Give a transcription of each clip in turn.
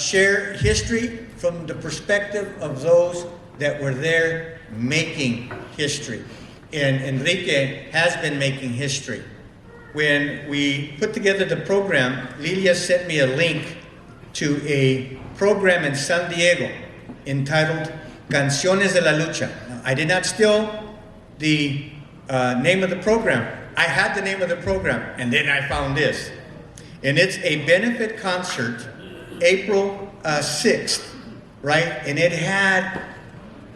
share history from the perspective of those that were there making history. And Enrique has been making history. When we put together the program, Lilia sent me a link to a program in San Diego entitled Canciones de la Lucha. Now, I did not steal the name of the program. I had the name of the program, and then I found this. And it's a benefit concert, April 6th, right? And it had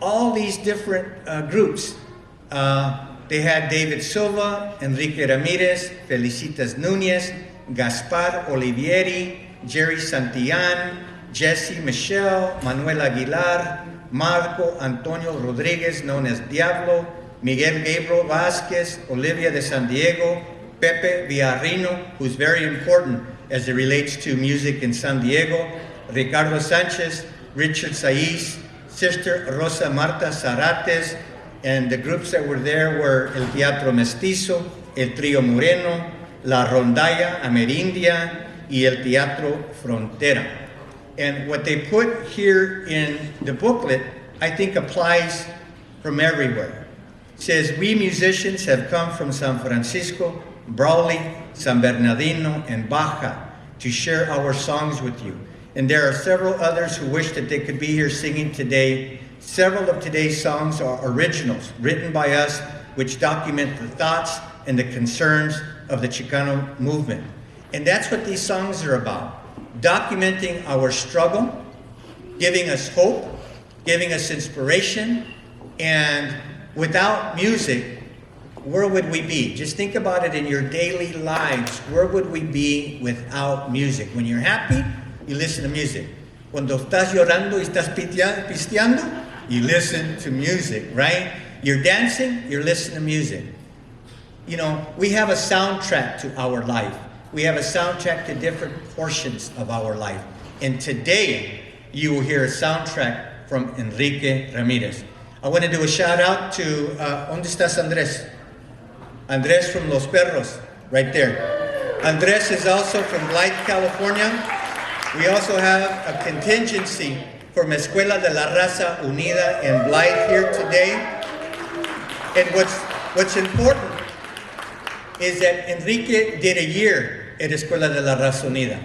all these different groups. They had David Silva, Enrique Ramirez, Felicitas Nunez, Gaspar Olivieri, Jerry Santillan, Jesse Michelle, Manuel Aguilar, Marco Antonio Rodriguez, known as Diablo, Miguel Gabriel Vasquez, Olivia de San Diego, Pepe Villarino, who's very important as it relates to music in San Diego, Ricardo Sanchez, Richard Saiz, Sister Rosa Marta Zarates, and the groups that were there were El Teatro Mestizo, El Trío Moreno, La Rondalla Amerindia, y El Teatro Frontera. And what they put here in the booklet, I think applies from everywhere. It says, we musicians have come from San Francisco, Brawley, San Bernardino, and Baja to share our songs with you. And there are several others who wish that they could be here singing today. Several of today's songs are originals written by us, which document the thoughts and the concerns of the Chicano movement. And that's what these songs are about, documenting our struggle, giving us hope, giving us inspiration. And without music, where would we be? Just think about it in your daily lives. Where would we be without music? When you're happy, you listen to music. Cuando estás llorando y estás pisteando, you listen to music, right? You're dancing, you're listening to music. You know, we have a soundtrack to our life. We have a soundtrack to different portions of our life. And today, you will hear a soundtrack from Enrique Ramirez. I want to do a shout out to, ¿dónde estás, Andrés? Andrés from Los Perros, right there. Andrés is also from Blythe, California. We also have a contingency from Escuela de la Raza Unida in Blythe here today. And what's important is that Enrique did a year at Escuela de la Raza Unida.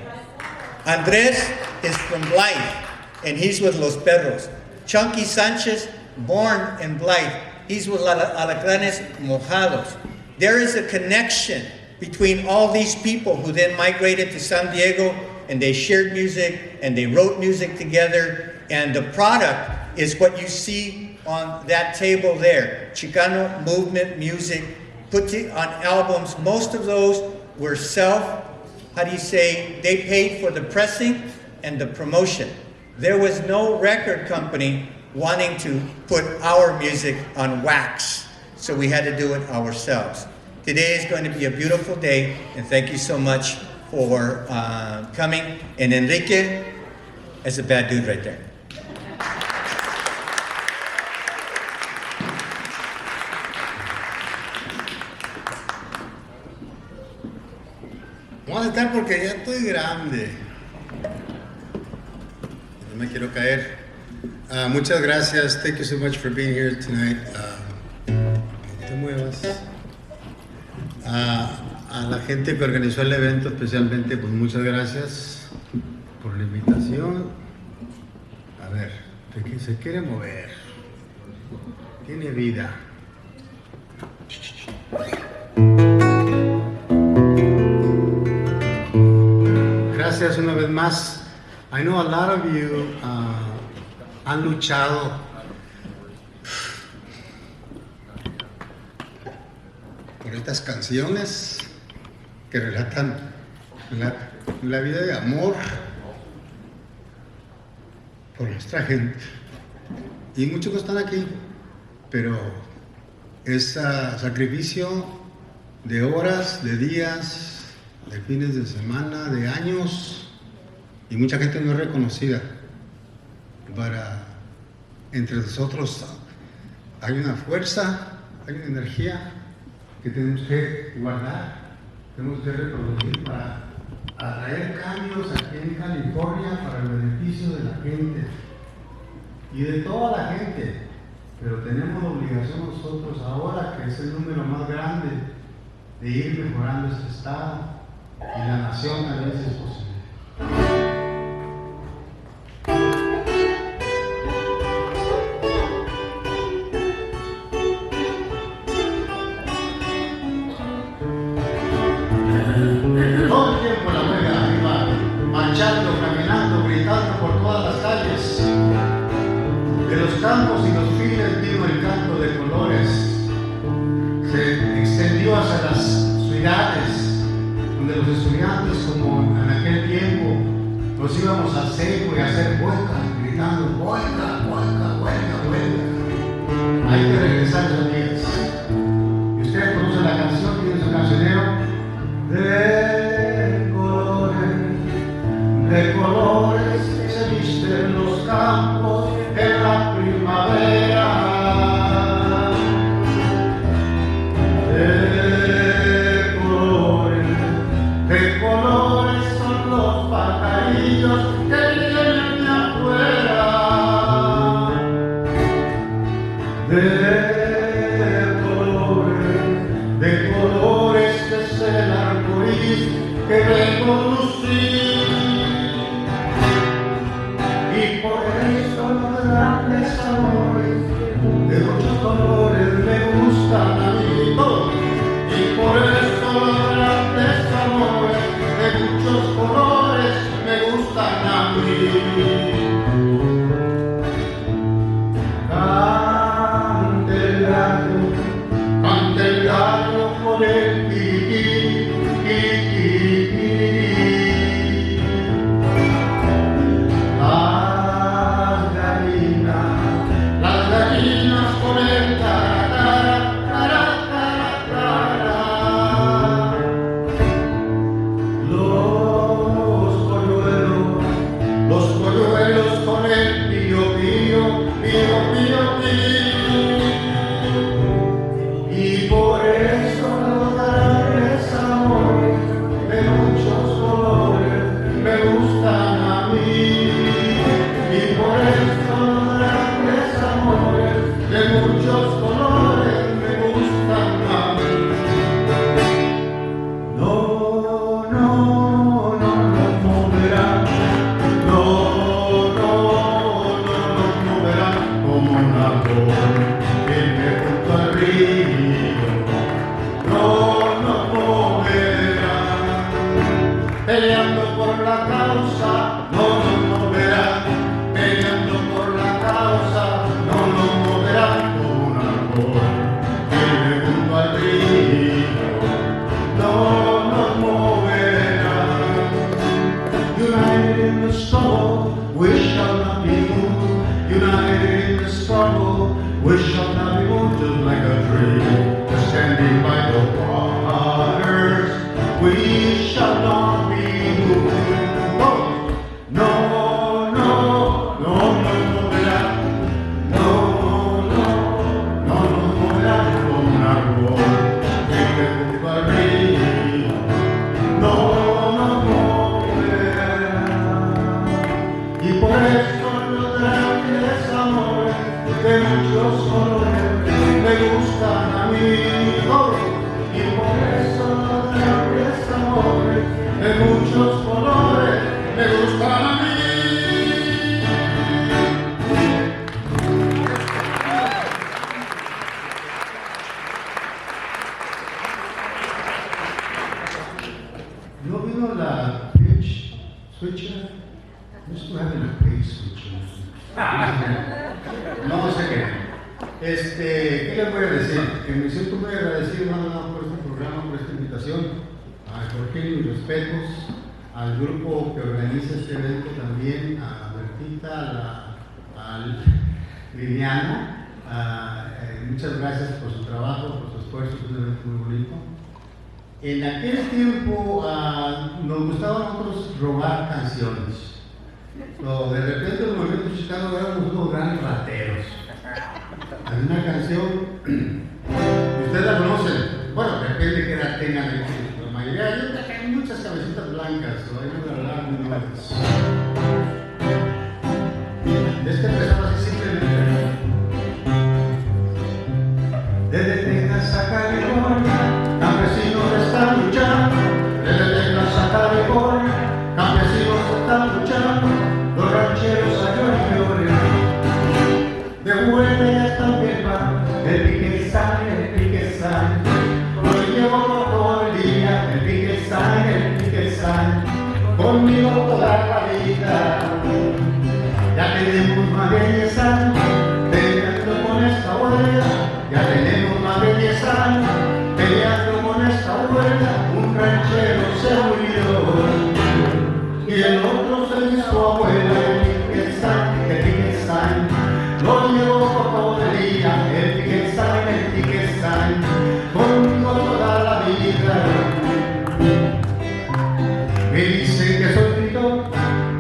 Andrés is from Blythe, and he's with Los Perros. Chunky Sanchez, born in Blythe, he's with Alacranes Mojados. There is a connection between all these people who then migrated to San Diego, and they shared music, and they wrote music together, and the product is what you see on that table there. Chicano movement music, put on albums. Most of those were they paid for the pressing and the promotion. There was no record company wanting to put our music on wax, so we had to do it ourselves. Today is going to be a beautiful day, and thank you so much for coming. And Enrique is a bad dude right there. Vamos a estar porque ya estoy grande. No me quiero caer. Muchas gracias. Thank you so much for being here tonight. No te muevas. A la gente que organizó el evento, especialmente, pues muchas gracias por la invitación. A ver, que se quiere mover. Tiene vida. Gracias una vez más. I know a lot of you han luchado por estas canciones que relatan la vida de amor por nuestra gente. Y muchos no están aquí, pero es sacrificio de horas, de días, de fines de semana, de años, y mucha gente no es reconocida. Entre nosotros hay una fuerza, hay una energía que tenemos que guardar, tenemos que reproducir para a traer cambios aquí en California para el beneficio de la gente y de toda la gente. Pero tenemos la obligación nosotros ahora, que es el número más grande, de ir mejorando este estado y la nación también si es posible. Todo el tiempo la juega arriba, marchando, caminando, gritando por todas las calles. De los campos y los files vino el canto de colores. Se extendió hacia las ciudades, donde los estudiantes, como en aquel tiempo, nos íbamos al seco y a hacer vueltas, gritando, vuelta, vuelta, vuelta, vuelta. Hay que regresar a esos días. Y ustedes conocen la canción, tiene su cancionero. De colores se visten los campos en la primavera. De colores son los pajarillos que vienen de afuera. De colores que es el arcoíris que vengo lucir. Y por eso los grandes amores de muchos colores me gustan a mí todos. Y por eso los grandes amores de muchos colores me gustan a mí. Cante el gallo con el piquí, las gallinas con el cara, cara, cara, cara. Los polluelos con el pío, pío, pío, pío, pío. Y por eso los grandes amores de muchos colores me gustan a mí. Y por eso los grandes amores de muchos colores me gustan a mí. No, no, no nos moverán, no, no, no nos moverán como un árbol firme junto al río. No nos moverán, peleando por la causa, no nos moverán, peleando por la causa, no nos moverán como un árbol firme junto al río. No nos moverán. United in the struggle, we shall not be moved. United in the struggle, we shall not be moved. Just like a tree, just standing by the waters, we shall not be moved. No, no, no, no nos moverán. No, no, no nos moverán como un árbol firme junto al río. No nos moverán. Y por eso los grandes amores de muchos colores me gustan a mí. Y por eso los grandes amores de muchos colores me gustan a mí. ¿No vino la pitch switcher? No estoy haciendo la pitch switcher. No sé qué. ¿Qué les voy a decir? Que me siento muy agradecido por este programa, por esta invitación. A Jorge, mis respetos, al grupo que organiza este evento también, a Bertita, a Liliana. Muchas gracias por su trabajo, por su esfuerzo, es un evento muy bonito. En aquel tiempo nos gustaba a nosotros robar canciones. So, de repente los movimientos chicanos éramos unos grandes rateros. Hay una canción, ustedes la conocen, bueno, depende de qué edad tengan, la mayoría, hay muchas cabecitas blancas. blancas, so I'm gonna learn the notes. Empezaba así simplemente. Desde Texas a California, campesinos están luchando. Desde Texas a California, campesinos están luchando. Los rancheros a llorar. De vuelta ya están bien mal. El pique sale, el pique sale. Lo llevo por todo el día. El pique sale, el pique sale. Conmigo toda la vida. Ya tenemos más de 10 años peleando con esta huelga. Ya tenemos más de 10 años peleando con esta huelga. Un ranchero se murió y el otro se hizo abuela. El pique sign, lo llevo por todo el día. El pique sign, conmigo toda la vida. Me dicen que soy gritón,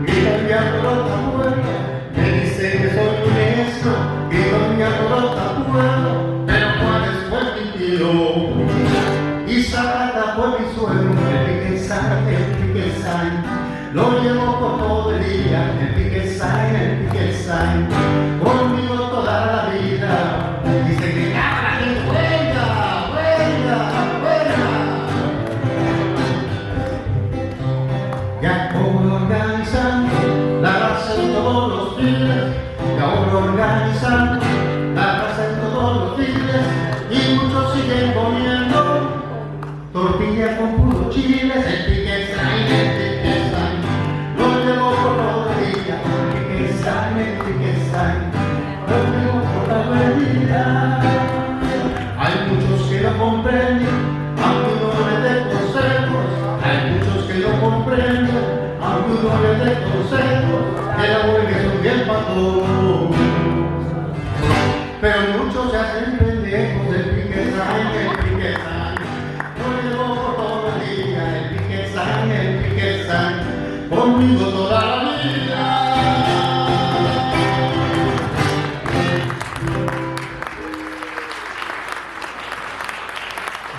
gritando por otra puerta. Me dicen que soy honesto, gritando por otra puerta. Pero Juárez fue mi tío y Zapata fue mi suegro. El pique sign, lo llevo por todo el día. El pique sign, conmigo toda la vida. Dice que cabra que huelga, huelga, huelga. Ya voy organizando la raza en todos los files. Ya voy organizando la raza en todos los files. Y muchos siguen comiendo tortilla con puros chiles. El pique sign, lo llevo por todo el día. El pique sign, lo llevo por todo el día. Hay muchos que lo comprenden, aunque uno le dé consejos. Hay muchos que lo comprenden, aunque uno le dé consejos. Que la huelga es un bien para todos. Pero muchos se hacen pendejos. El pique sign, lo llevo por todo el día. El pique sign, conmigo toda la vida.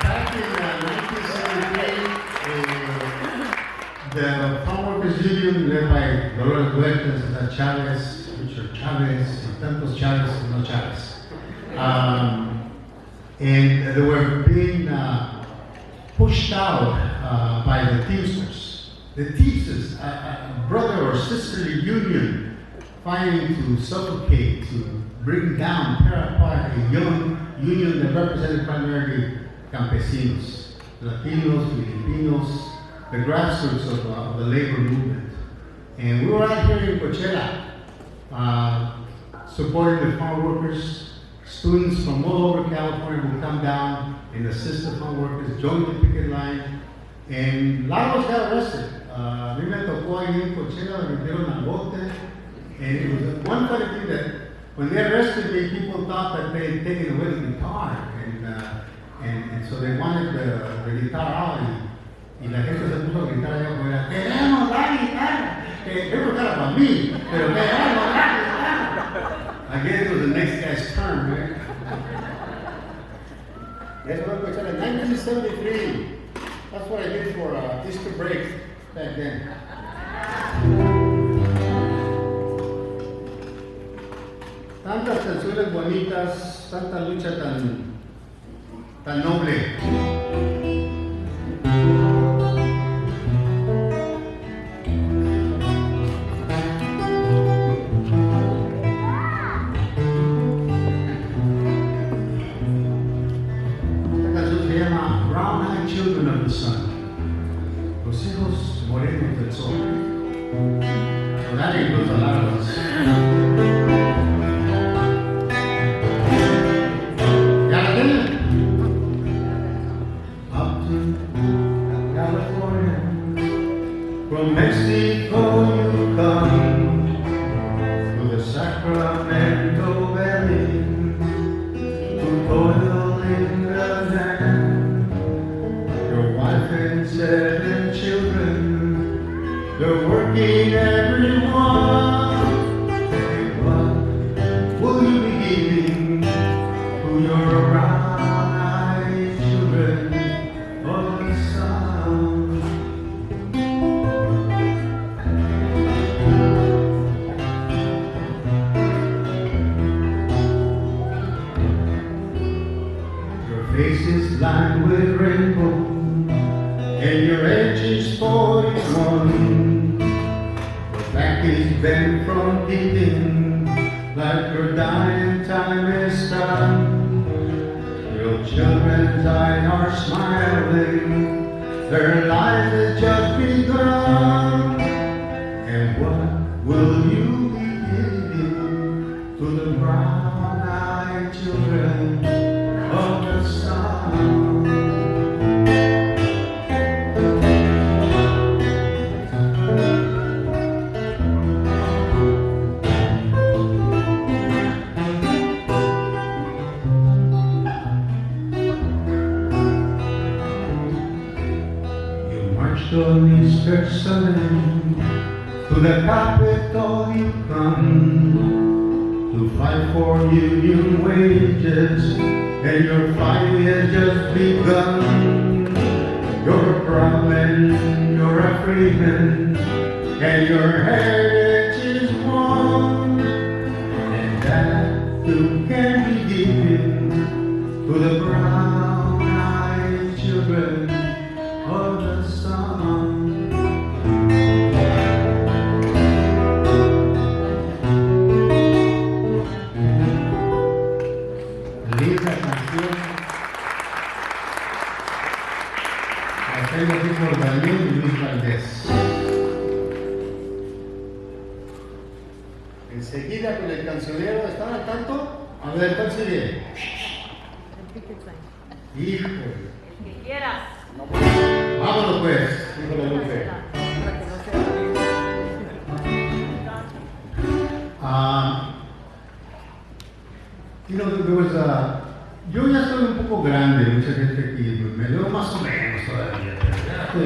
Back in 1973, the Farm Workers Union, led by Dolores Huertas, Cesar Chavez, Richard Chavez, y tantos Chavez y no Chavez, and they were being pushed out by the Teamsters. The Teamsters, a brother or sisterly union, fighting to suffocate, to bring down, tear apart a young union that represented primarily campesinos, Latinos, Filipinos, the grassroots of the labor movement. And we were out here in Coachella, supporting the farm workers. Students from all over California would come down and assist the farm workers, join the picket line, and Lagos got arrested. A mí me tocó ahí en Coachella, me metieron al bote, and it was one funny thing that when they arrested me, people thought that they had taken away the guitar, and so they wanted the guitar out, y la gente se puso a gritar allá afuera, ¡queremos la guitarra! Que creo que era para mí, pero ¡queremos la guitarra! I guess it was the next guy's turn, right? That's what I said in 1973. That's what I did for Easter break back then. Tantas canciones bonitas, tanta lucha tan noble. Children of the sun, los hijos morenos del sol. So that includes a lot of us. ¿Ya la tienen? Up to California, from Mexico you come, to the Sacramento Valley, to toil in the land. Wife and 7 children, they're working everyone. face is lined with rainbow, and your age is 41. Your back is bent from beating, like your dying time is done. Your children's eyes are smiling, their life has just begun. And what will you be giving to the brown-eyed children of the sun? On Easter Sunday, to the Capitol you come, to fight for union wages, and your fight has just begun. You're proud and you're a freeman, and your heritage is one, and that you can be given to the brown-eyed children of the sun. Linda canción. La tengo aquí por Daniel y Luis Valdés. Enseguida con el cancionero, ¿están al tanto? A ver, ¿cuál sigue? Híjole. El que quieras. Vámonos pues, hijo de Lupe. Yo ya estoy un poco grande, mucha gente aquí, me veo más o menos todavía,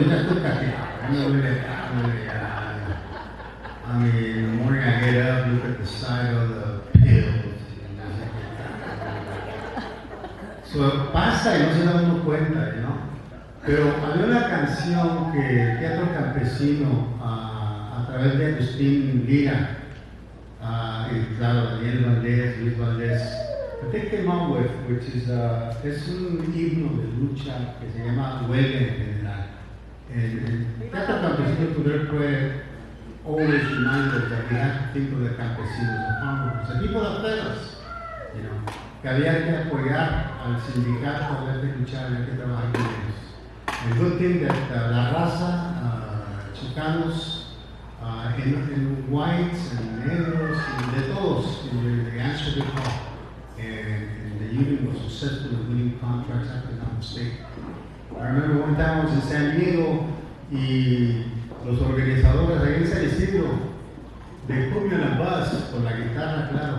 ya estoy cateado, I mean, the morning I get up, look at the side of the pills. So, pasa y no se da uno cuenta, ¿no? Pero había una canción que el Teatro Campesino, a través de Agustín Lira, y claro, Daniel Valdés, Luis Valdés, they came out with, which is es un himno de lucha que se llama Huelga en general. El Teatro Campesino Poder fue always remind us that we have to think of the campesinos, the farmers, the people that fed us, you know, que había que apoyar al sindicato, había que luchar, había que trabajar con ellos. El good thing that la raza, chicanos, en whites and negros, de todos, they answered the call. And the union was successful in winning contracts after the state. I remember one time I was in San Diego y los organizadores ahí en San Isidro, they put me on a bus con la guitarra, claro.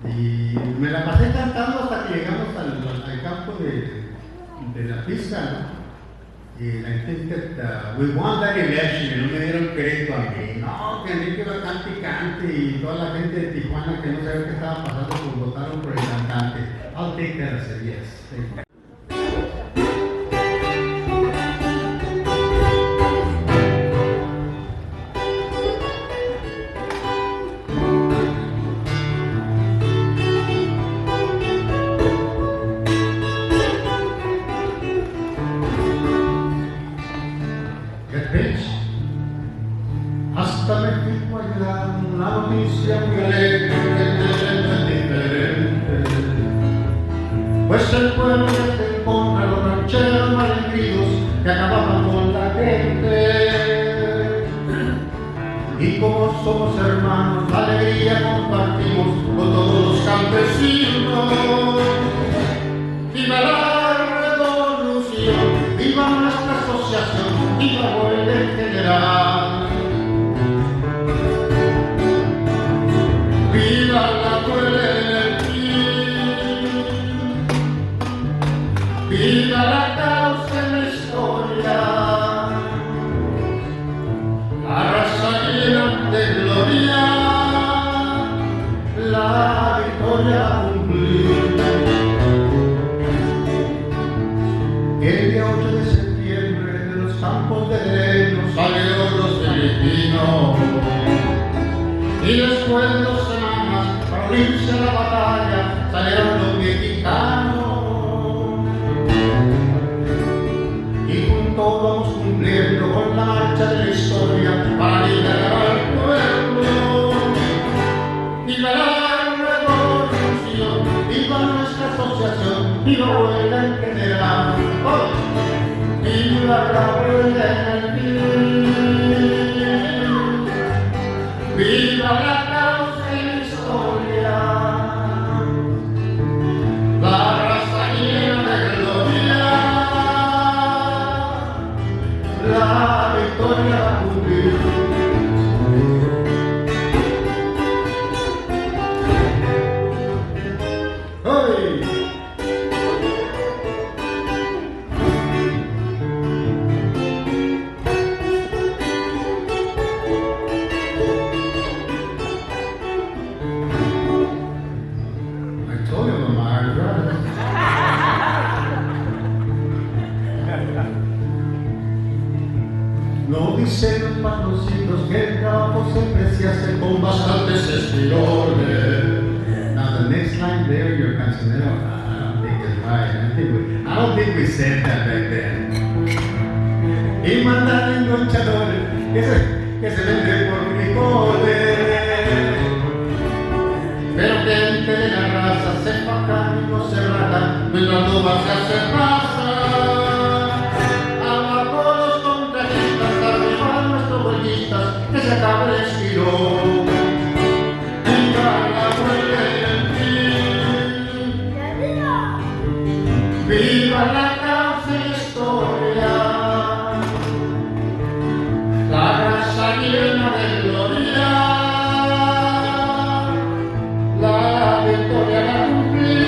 Y me la pasé cantando hasta que llegamos al campo de la pista, ¿no? Y I think that we won that election y no me dieron crédito a mí. No, que Enrique va cante y cante y toda la gente de Tijuana que no sabía qué estaba pasando pues votaron por el cantante. I'll take that as a yes. Thank you. Hasta me fijo allá una noticia muy alegre que es diferente. Pues el pueblo ya se encuentra los rancheros malheridos que acababan con la gente. Y como somos hermanos, la alegría compartimos con todos los campesinos. ¡Viva la revolución! ¡Viva nuestra asociación! ¡Viva Huelga en general! ¡Viva la huelga en el fin! ¡Viva la causa en la historia! La raza llena de gloria, la victoria cumplir. El día 8 de septiembre de los campos de Leno salieron los filipinos y después de 2 semanas para unirse a la batalla salieron los mexicanos. marcha de la historia para liberar al pueblo. Viva la revolución, viva nuestra asociación, viva la huelga en general. ¡Oh! Viva la huelga en el fin. Viva la causa y la historia. La raza llena de gloria. La victoria va a cumplir. No dicen los patrocitos que el trabajo siempre se hace con bastantes estilones. Now the next line there, your cancionero, I don't think it's right. I don't think we said that back then. Y mandan enganchadores que se venden por frijoles. Pero gente de la raza se fajan y no se rajan, mientras no vas a hacer raza. Que se acabe el estirón. Viva la huelga en el fin. Viva la causa y la historia. La raza llena de gloria. La victoria va a cumplir.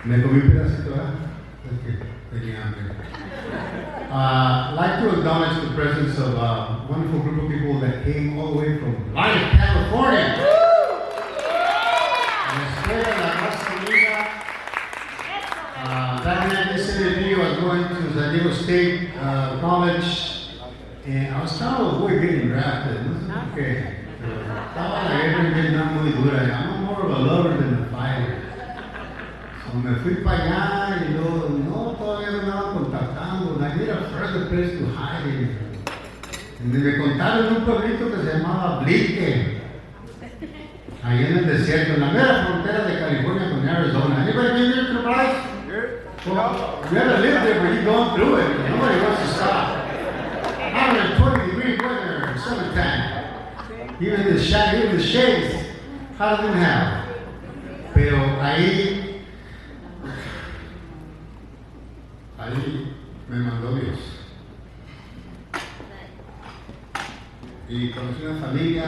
Me comí un pedacito, ¿eh? Porque tenía hambre. I'd like to acknowledge the presence of a wonderful group of people that came all the way from Live, California. La Escuela La Raza Unida. That night, this interview, I was going to San Diego State College, and I was kind of avoid getting drafted. Okay. Estaba la guerra en Vietnam muy dura. I'm more of a lover than a fighter. Me fui para allá y no, todavía no me estaban contactando. I need a further place to hide. Y me contaron un pueblito que se llamaba Blique, ahí en el desierto, en la mera frontera de California con Arizona. Anybody been there to the place? Well, you ever lived there, but you've gone through it. Nobody wants to stop. 120-degree weather in summertime. Even the shades, hotter than hell. Pero ahí me mandó Dios. Y conocí una familia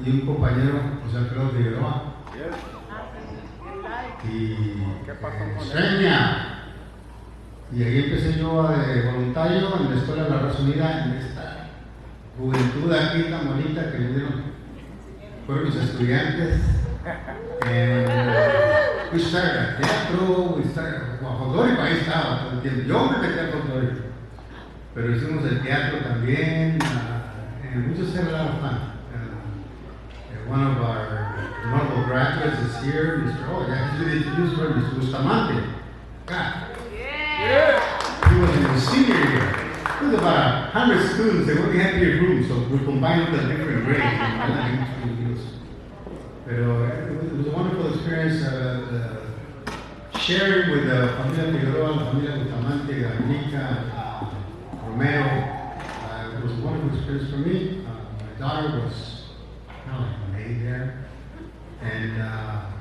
y un compañero, José Alfredo Figueroa. Y Sueña. Y ahí empecé yo de voluntario en la Escuela de la Raza Unida, en esta juventud aquí tan bonita que vinieron, fueron mis estudiantes. We started a teatro, folclore ahí estaba todo el tiempo. Yo me metí al folclore, pero hicimos el teatro también. We just had a lot of fun. One of our notable graduates is here, Mr. Oh, I actually introduced her, Mr. Bustamante. God. Yeah. He was in the senior year. There was about 100 students. They only had 8 rooms, so we combined the different grades. Pero it was a wonderful experience. Sharing with the familia Figueroa, la familia Bustamante, Ganica, Romero. It was a wonderful experience for me. My daughter was kind of like a maid there. And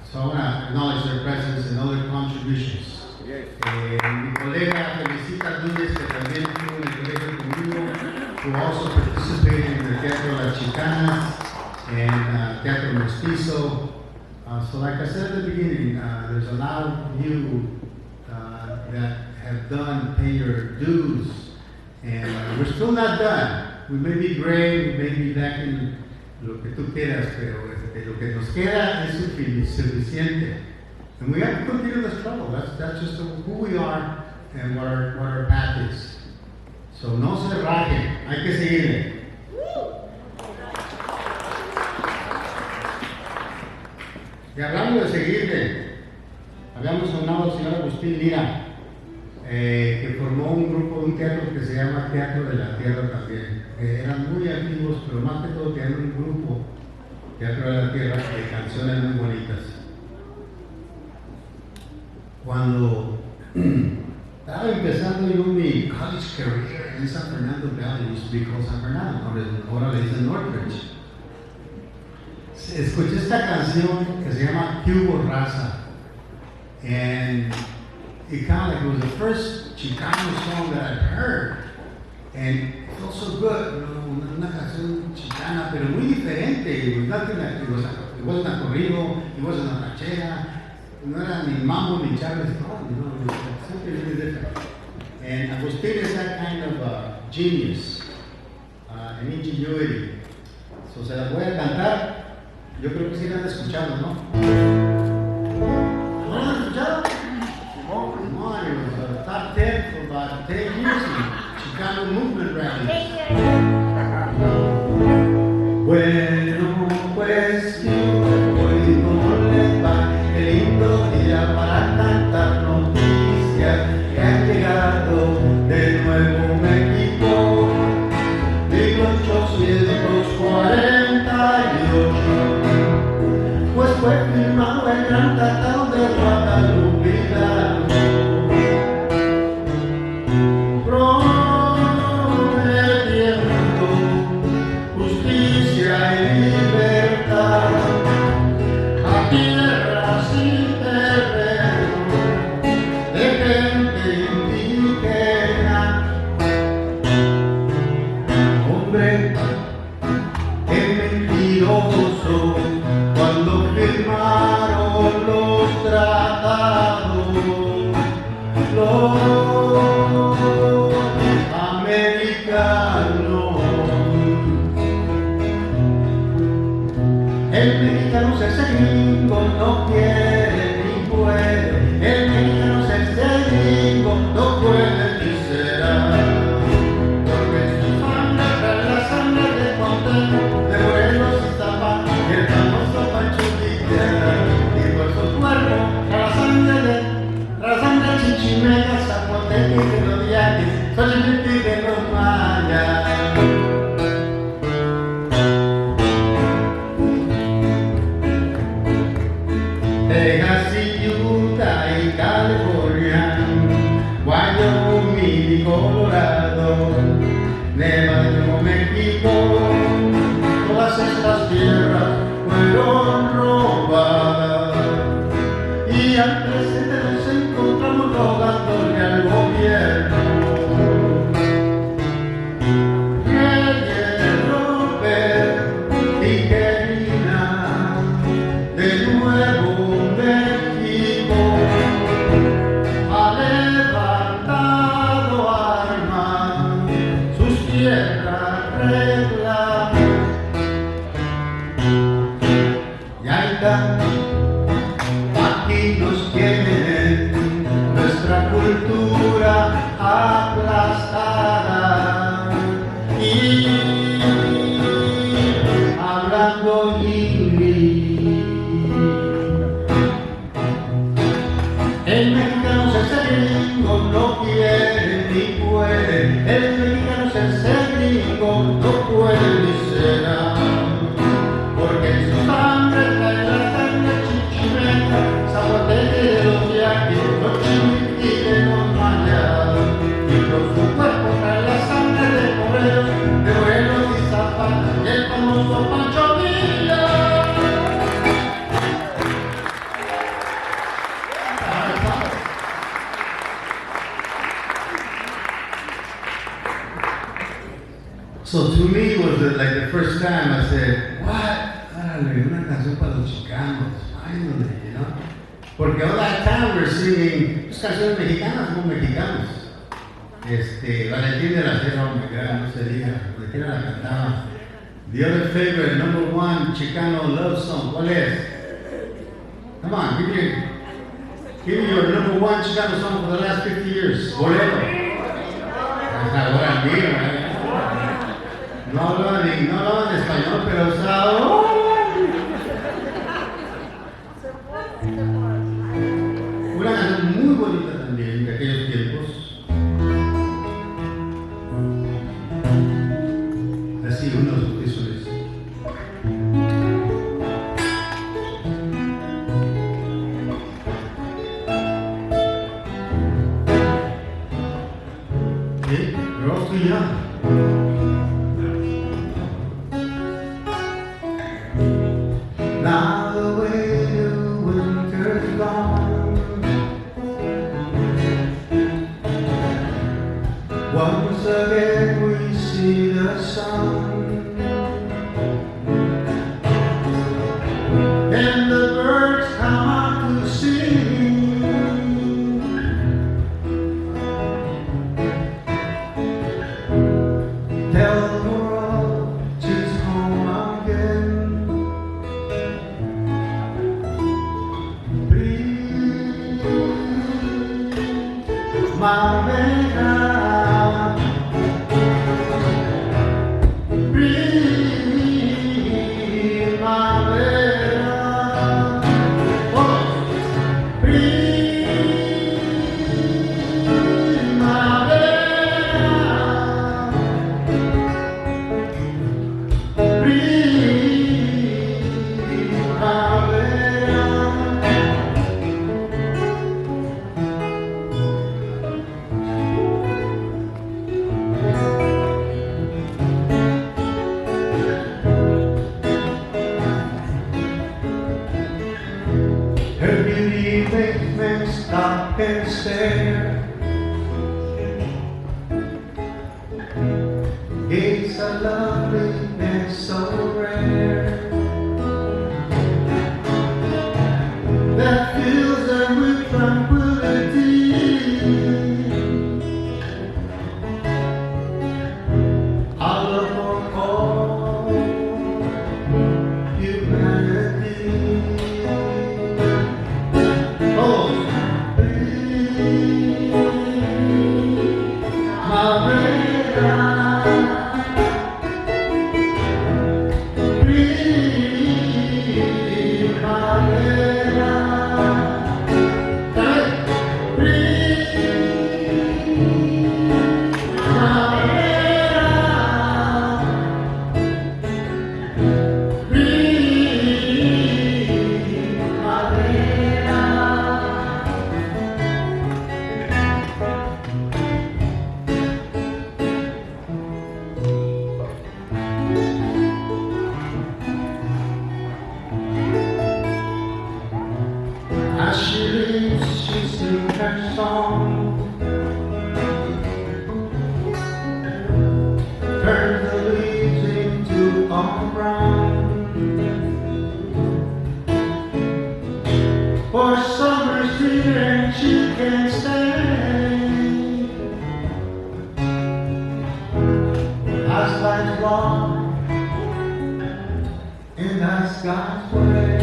so I want to acknowledge their presence and all their contributions. Mi colega Felicita Núñez, que también estuvo en el colegio conmigo, who also participated in the Teatro Las Chicanas and Teatro Mestizo. So like I said at the beginning, there's a lot of you that have pay your dues, and we're still not done. We may be gray, we may be back in lo que tú quieras, pero lo que nos queda es suficiente. And we have to continue the struggle. That's just who we are and what our path is. So no se rajen, hay que seguirle. Ya Agustín Lira, que formó un grupo, un teatro que se llama Teatro de la Tierra también. Eran muy activos, pero más que todo tenían un grupo, Teatro de la Tierra, de canciones muy bonitas. Cuando estaba empezando yo mi college career en San Fernando Valley, used to be called San Fernando, ahora le dicen Northridge. Escuché esta canción que se llama Cubo Raza, and it kind of like it was the first Chicano song that I'd heard, and it felt so good, you know, una canción chicana, pero muy diferente. It was nothing like it wasn't a corrido, it wasn't a ranchera, no era ni mambo ni Charles, no, you know, it was something really different. And Agustín is that kind of genius, and ingenuity. So se las voy a cantar. Yo creo que sí la han escuchado, ¿no? ¿No la han escuchado? No, it was a top 10 for about 10 years in Chicano movement rallies. Bueno, pues yo hoy no les va el lindo día para cantar noticias que han llegado de Nuevo México. 1848, pues fue firmado el gran tratado de Guadalupe Hidalgo, prometiendo justicia y libertad a tierras y terrenos de gente indígena. Hombre, mentiroso, cuando firmaron los tratados, los americanos. El mexicano es ese gringo, no quiere ni puede. El mexicano es ese gringo, no puede ni será. Texas y Utah y California, Wyoming y Colorado, Nevada y Nuevo México, todas estas tierras fueron robadas y al presente nos encontramos rogándole al gobierno que romper tijerina de Nuevo México. Ha levantado armas, sus tierras reclaman. Y ahí está, aquí nos tienen, nuestra cultura aplastada y hablando inglés. El mexicano es ese gringo, no quiere ni puede. El mexicano es ese gringo, no puede ni será. Porque en su sangre trae la sangre chichimeca, zapoteque de los yaquis, los chimiquí de los mayas. Y por su cuerpo trae la sangre de Morelos, de Morelos y Zapata, y el famoso Pancho Villa. So to me it was like the first time I said, what? Árale, una canción para los chicanos, finally, you know? Porque all that time we're singing pues, canciones mexicanas, no mexicanos. Valentín de la Sierra, oh my God, no se diga, cualquiera la cantaba. The other favorite, number one Chicano love song, ¿cuál es? Come on, give me your number one Chicano song for the last 50 years. Bolero. That's not what I mean, right? No hablaban español, pero usaba. Una canción muy bonita We're all too young. Now the way the winter's gone, once again we see the sun, and the birds come out to sing. Tell the world she's home again. Primavera, primavera, oh, her beauty makes men stop and stare. It's a loveliness so rare that fills them with tranquility. I love for all humanity. As she leaves, she sings her song, turns the leaves into all brown. For summer's here and she can't stay. As life's long, and that's God's way.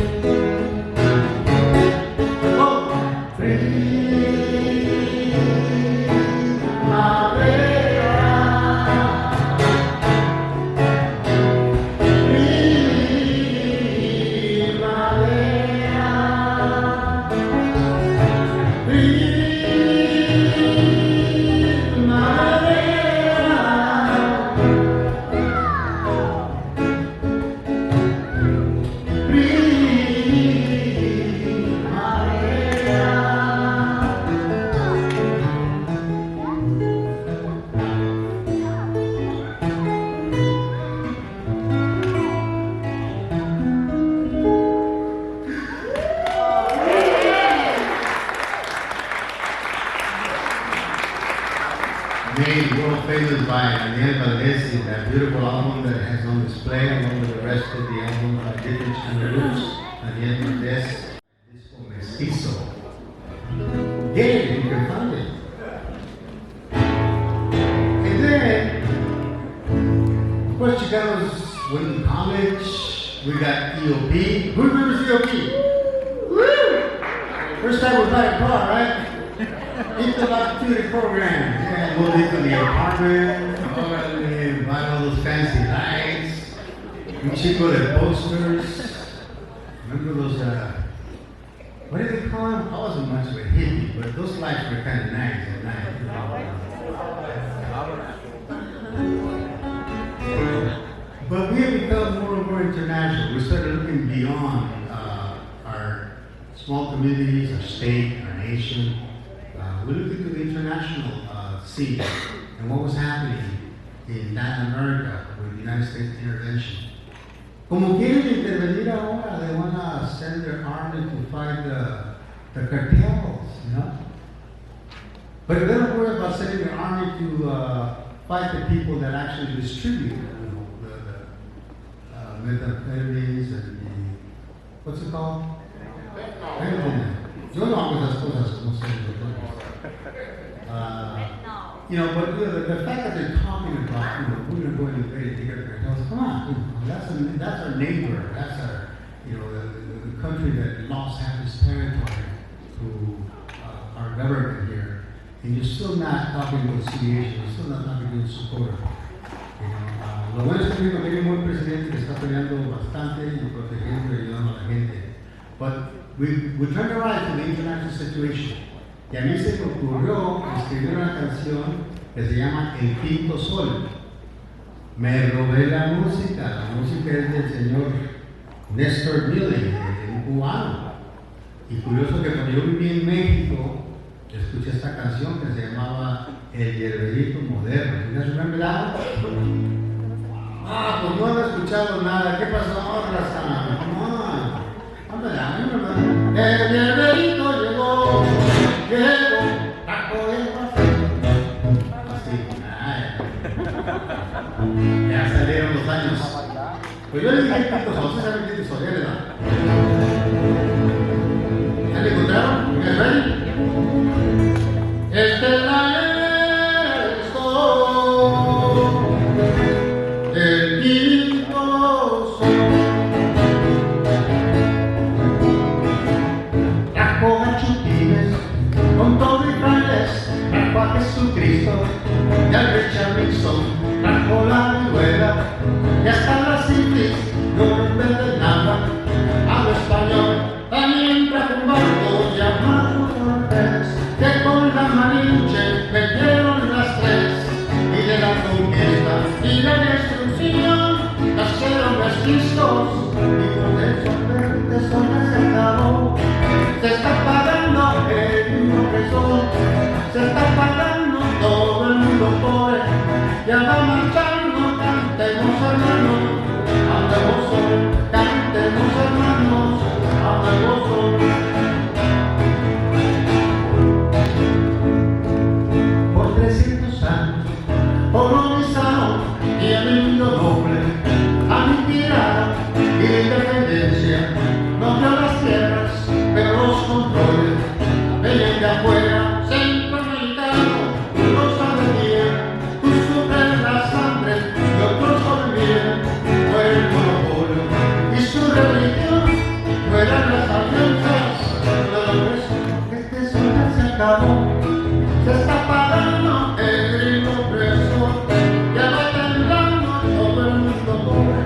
Made world famous by Daniel Valdez in that beautiful album that has on display along with the rest of the album by different roots. Daniel Valdez, Disco Mestizo. Get it, you can find it. And then, of course, Chicago's went to college. We got EOP. Who remembers EOP? Woo! First time we bought a car, right? Intellectual program. Yeah, moved into the apartment. Oh, buy all those fancy lights. We chico the posters. Remember those? What do they call them? I wasn't much of a hippie, but those lights were kind of nice at night. But we have become more and more international. We started looking beyond our small communities, our state, our nation. We look into the international scene, and what was happening in Latin America with the United States intervention. Como quieren intervenir ahora, they want to send their army to fight the cartels, you know? But they don't worry about sending their army to fight the people that actually distribute, you know, the methamphetamines and the, what's it called? Fentanyl. Yo no hago esas cosas como se you know, but the fact that they're talking about, you know, we're going to go and invade to get the cartels, come on, you know, that's our neighbor, that's our, you know, the country that lost half its territory to our government here. And you're still not talking conciliation, you're still not talking good support. You know, lo bueno es que tenemos un buen presidente que está peleando bastante y protegiendo y ayudando a la gente. But we turned around to the international situation. Y a mí se me ocurrió escribir una canción que se llama El Quinto Sol. Me robé la música es del señor Néstor Milling, un cubano. Y curioso que cuando yo viví en México, escuché esta canción que se llamaba El Hierberito Moderno. ¿You guys remember that? Pues no he escuchado nada. ¿Qué pasó, Raza? El hierberito llegó, taco de paseo. Así, ya salieron los años. Pues yo le dije Quinto Sol, ¿ustedes saben Quinto Sol? ¿Verdad? ¿Ya le encontraron? ¿Me ready? Este es el sol del Quinto Sol. Trajo a chupines con todo y frailes, trajo a Jesucristo y al rey Charlison, trajo la vihuela y hasta la sífilis, no envenenaba al español. También trajo un barco llamado Cortés, que con la Malinche metieron las tres, y de la conquista y la destrucción nacieron mestizos, y por eso verde sola se acabó. Se está pagando el opresor, se está pagando todo el mundo pobre, ya va marchando, cantemos hermanos, a nuevo sol, cantemos hermanos, a nuevo sol. Por 300 años colonizaron y el indio noble aniquilaron, y la independencia no dio las tierras, pero los controles venían de afuera. Centroamericano, unos sabían, tú sufres la sangre y otros olvidan. Fue el monopolio y su religión, fueron las alianzas de la opresión. Este sol ya se acabó, se está pagando el grito opresor, ya va temblando todo el mundo pobre,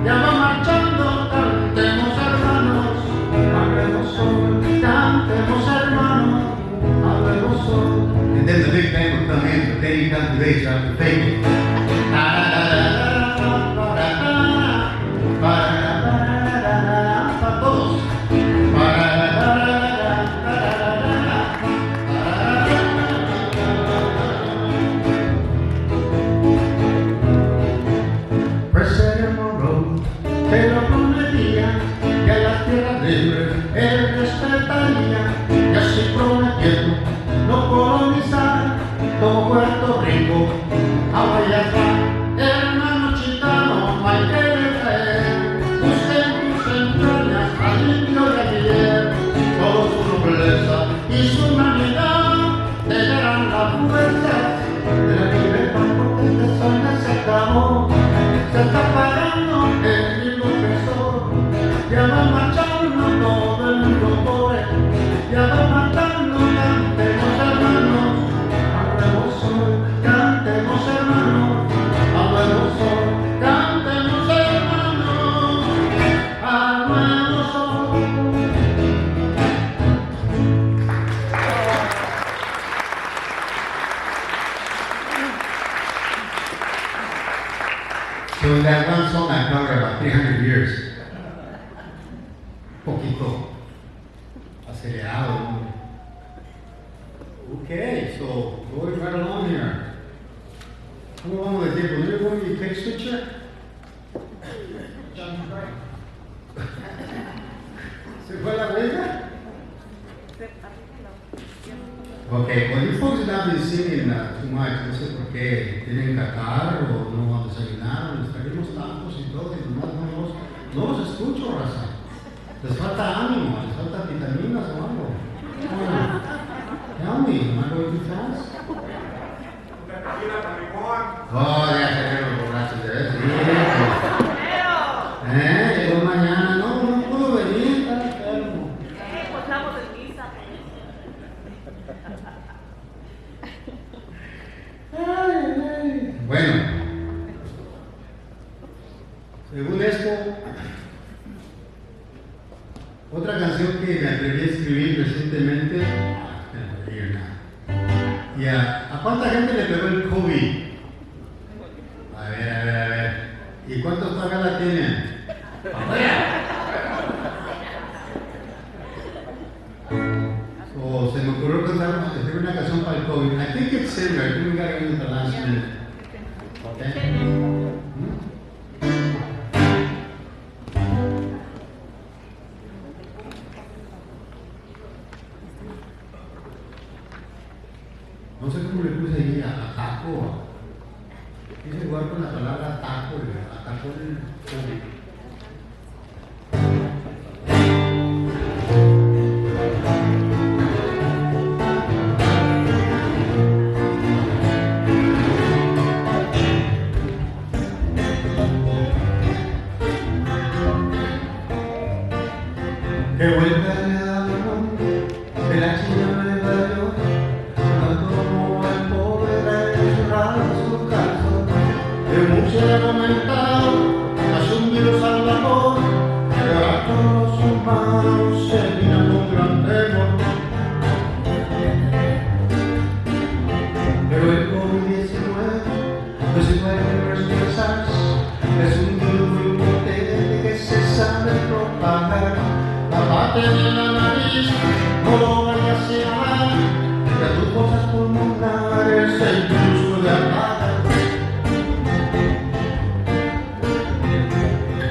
ya va marchando, cantemos hermanos, a nuevo sol, cantemos hermanos, a nuevo sol. And then the big band will come in, but then you come to bass after fake it. Para todos. President Monroe te lo prometía, que a las tierras libres él respetaría, y así prometiendo no colonizar como Puerto Rico. Ahora ya está, hermano chicano, no hay que detraer, busquen tus entrañas al indio de ayer, todo su nobleza y su humanidad te darán la fuerza de la libertad, porque este sol ya se acabó, se está pagando el mismo opresor, ya va marchando todo el mundo pobre, ya va matando, cantemos hermanos, a nuevo sol, cantemos hermanos, a nuevo sol, cantemos hermanos, a nuevo sol. So that one song I covered about 300 years. Poquito acelerado. Okay, so going right along here. ¿Cómo vamos de tiempo? ¿No le voy a text switcher? ¿Se fue la huella? Okay, well, you folks have not been singing too much, no sé por qué, tienen catar o no van a desayunar, o les trajimos tacos y todo, y nomás no los escucho, raza. Les falta ánimo, les falta vitaminas o algo. Tell me, am I going too fast? Oh, ya salieron los borrachos de eso. Llegó mañana, no puedo venir, está enfermo. Bueno, según esto, otra canción que me atreví a escribir recientemente, y a cuánta gente le pegó el COVID. A ver. ¿Y cuántos todavía la tienen? So, se me ocurrió hacer una canción para el COVID. I think it's similar. I think we got it in the last minute. Okay? No sé cómo le puse ahí a taco. Quise jugar con la palabra taco y atacó el COVID. Que vuelta le da el mundo, que la china me valió, tanto como el pobre rey cerrado su calzón, que mucho le ha comentado, a su virus salvador, que a todos los humanos se miran con gran temor. Pero el COVID-19 no se puede expresar, es un virus muy potente que se sabe propagar. Aparte de la nariz, no lo vayas a llevar, que a tus cosas pulmonares el virus puede apagar.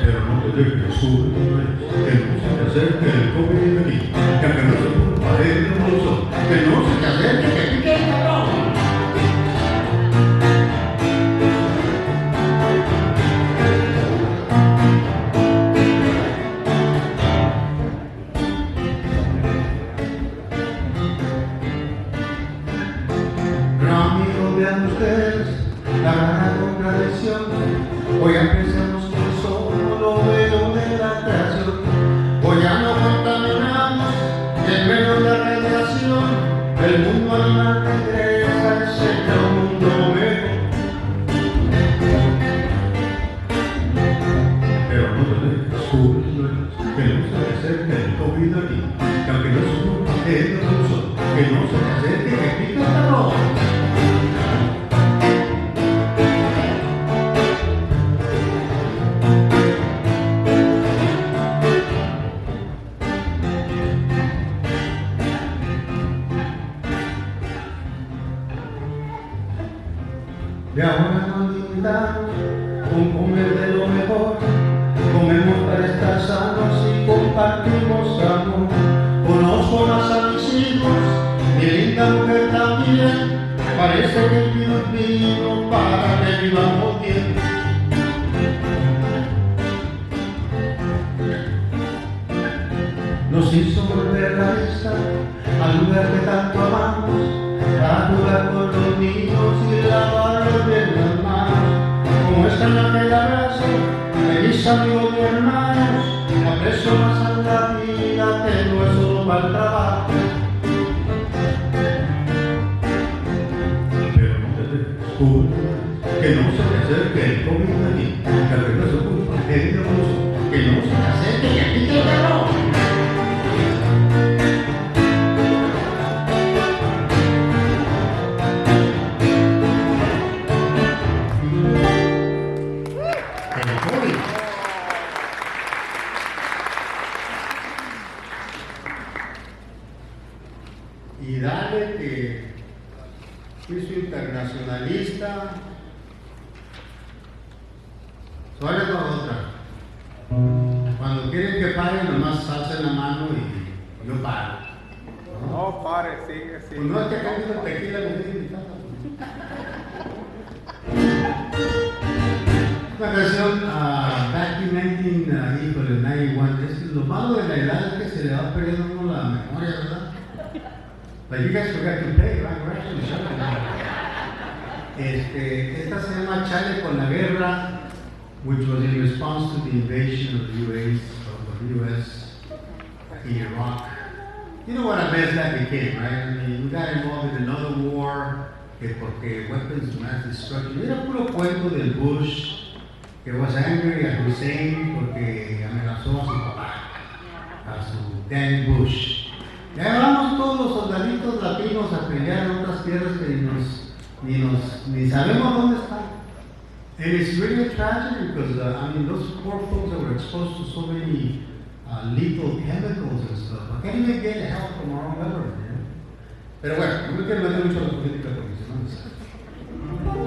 Pero no te dejes subir, que no se te acerque el COVID, que aunque no se culpa de hermoso, que no se te acerque, que pique el cabrón. Vean ustedes la gran contradicción. Hoy ya pensamos que somos lo veo de la creación. Hoy ya no contaminamos, en menos de radiación. El mundo animal regresa a ese mundo mejor. Pero no te dejes subir, que no se te acerque el COVID aquí. Que aunque no es un paquete ruso, que no se te acerque, que pica el terror. De ahora nos limitamos con comer de lo mejor, comemos para estar sanos y compartimos amor. Conozco más a mis hijos, mi linda mujer también, parece que el virus vino para que vivamos bien. Nos hizo volver la vista al lugar que tanto amamos, a jugar con los niños y lavarles bien las manos. Como esta en el abrazo de mis amigos y hermanos, aprecio más a la vida que no es solo para el trabajo. Pero no te dejes culpa, que no se te acerque el COVID a ti, que al menos es culpa de Dios, que no se te acerque y aquí te agarró. Y dale que fui su internacionalista, Suave con otra. Cuando quieren que pare, nomás alcen la mano y yo paro. No, pare, sigue, Pues sigue. no es que acá el tequila me tiene invitado. Una canción documenting, híjole, 91. Es que lo malo de la edad es que se le va perdiendo uno la memoria, ¿verdad? But you guys forgot to pay, right? We're actually showing esta se llama Chale con la Guerra, which was in response to the invasion of the US in Iraq. You know what a mess that became, right? I mean, we got involved in another war, porque weapons of mass destruction. Era puro cuento del Bush, que was angry at Hussein porque amenazó a su papá, a su Danny Bush. Ya vamos todos los soldaditos latinos a pelear en otras tierras que ni sabemos dónde están. And it's really a tragedy because, I mean, those poor folks that were exposed to so many lethal chemicals and stuff. I can't even get help from our own government, you know? Pero bueno, no me quiero meter mucho a la política porque si no me sale.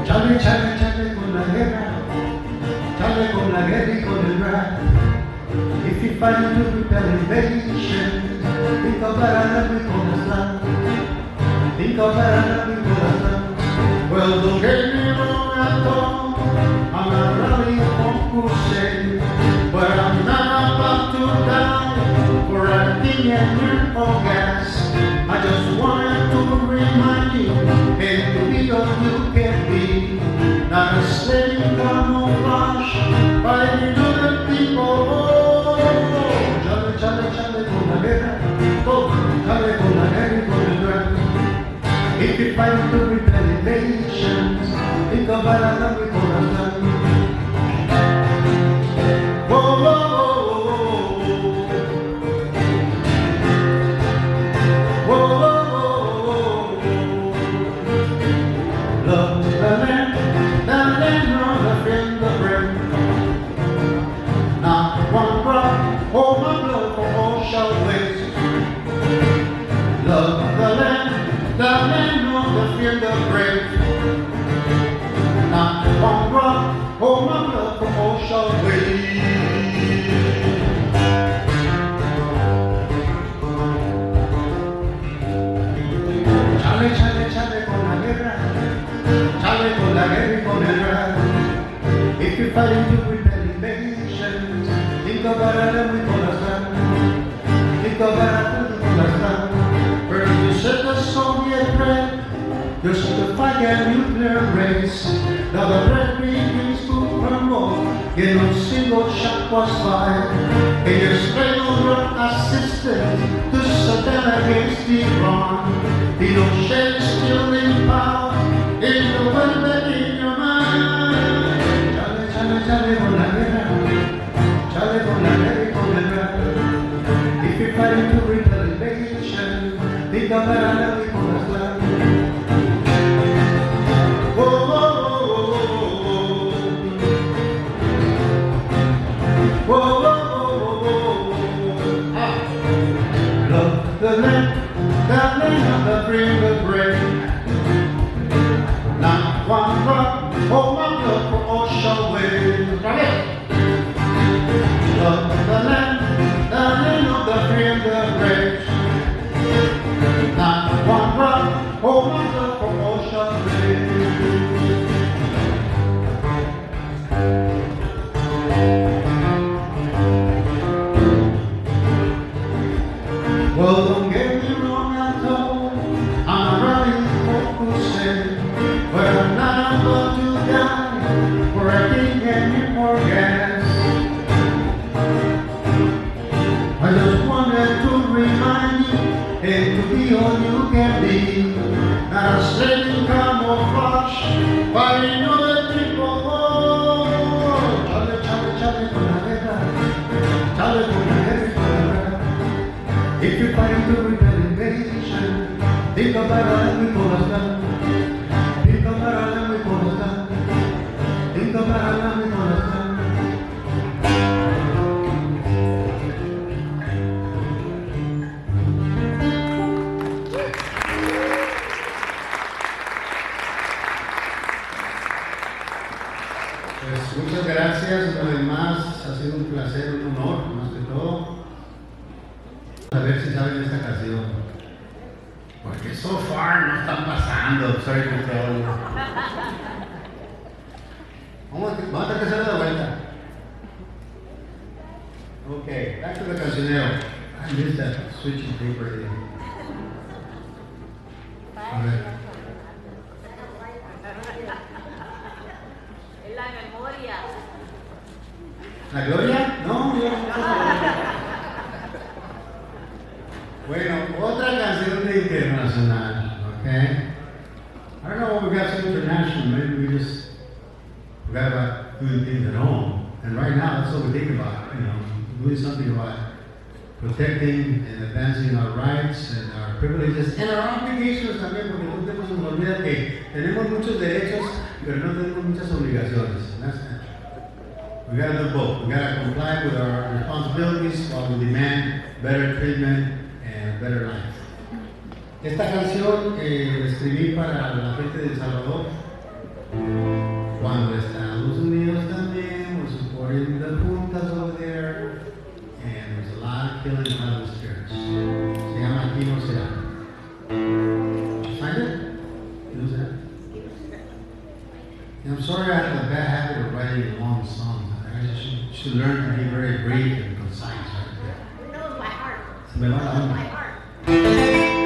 Chale, chale, chale con la guerra, chale con la guerra y con el rap. If you fight to repel invasion, think about Arab y Kurdistan. Think about Arab y Kurdistan. Well, don't get me wrong at all, I'm not rallying for crusade, but I'm not about to die for acting and yearn for gas. I just wanted to remind you, and to be all you can be, not a slave camouflage, fighting to the people. Chale, chale, chale con la guerra, todo, chale con la guerra y con el rap. If you fight to repel invasions, think about Arab y Kurdistan. Whoa, whoa, whoa, whoa, whoa, whoa, whoa. Love the land of the friend of bread. Not one drop, oh my blood for all shall waste. Love the land of the friend of bread. Not one drop, oh my blood for all shall waste. Chale, chale, chale con la guerra, chale con la guerra y con el rap. If you're fighting to repel invasions, think about Arab y Kurdistan. Think about Arab y Kurdistan. First you set the Soviet threat, just to fight a nuclear race. Now the threat begins to crumble, yet no single shot was fired. And your strangled were assisted to Saddam against Iran. Pinochet is still in power, in the weapon in your mind. Chale, chale, chale con la guerra, chale con la guerra y con el rap. If you're fighting to repel invasion, think about Arab y Kurdistan. Whoa, whoa, whoa, whoa, whoa, whoa, whoa, whoa. Love the land of the free of bread. Not one drop, oh my blood for all shall wait. Love the land of the free of the bread. Not one drop, oh my blood for all shall wait. Well, don't get me wrong at all, I'm running for crusade, but I'm not about to die for a king and for gas. I just wanted to remind you, and to be all you can be, not a slave in camouflage, fighting other people. Chale, chale, chale con la guerra, chale con la guerra y con el rap. If you're fighting to repel invasion, think about Arab y Kurdistan. Think about Arab y Kurdistan. Think about Arab Pues muchas gracias una vez más, ha sido un placer, un honor, más que todo. A ver si saben esta canción. Porque so far no están pasando, soy control. Vamos a tratar de hacerlo de vuelta. Ok, back to the cancionero. I missed that switching paper here. A ver. En la memoria. ¿La Gloria? No, yo no. Bueno, otra canción de internacional, okay? I don't know what we got so international, maybe we just forgot about doing things at home. And right now, that's what we think about, doing something about protecting and advancing our rights and our privileges and our obligations también, porque no tenemos que olvidar que tenemos muchos derechos, pero no tenemos muchas obligaciones. We gotta do both. We gotta comply with our responsibilities while we demand better treatment and better life. Esta canción la escribí para la gente de El Salvador cuando Estados Unidos también was supporting the juntas over there and there's a lot of killing by the spirits. Se llama Aquí no será. Find it? You know that? I'm sorry I have a bad habit of writing long songs. I should learn to be very brief and concise. Right? You know my heart. Se me va la My onda. heart.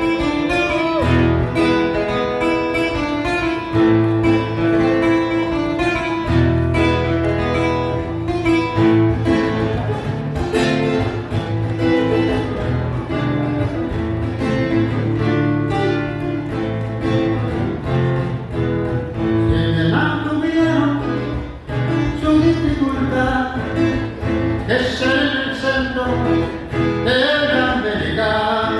En el alto viejo, su dificultad es ser el centro de la América.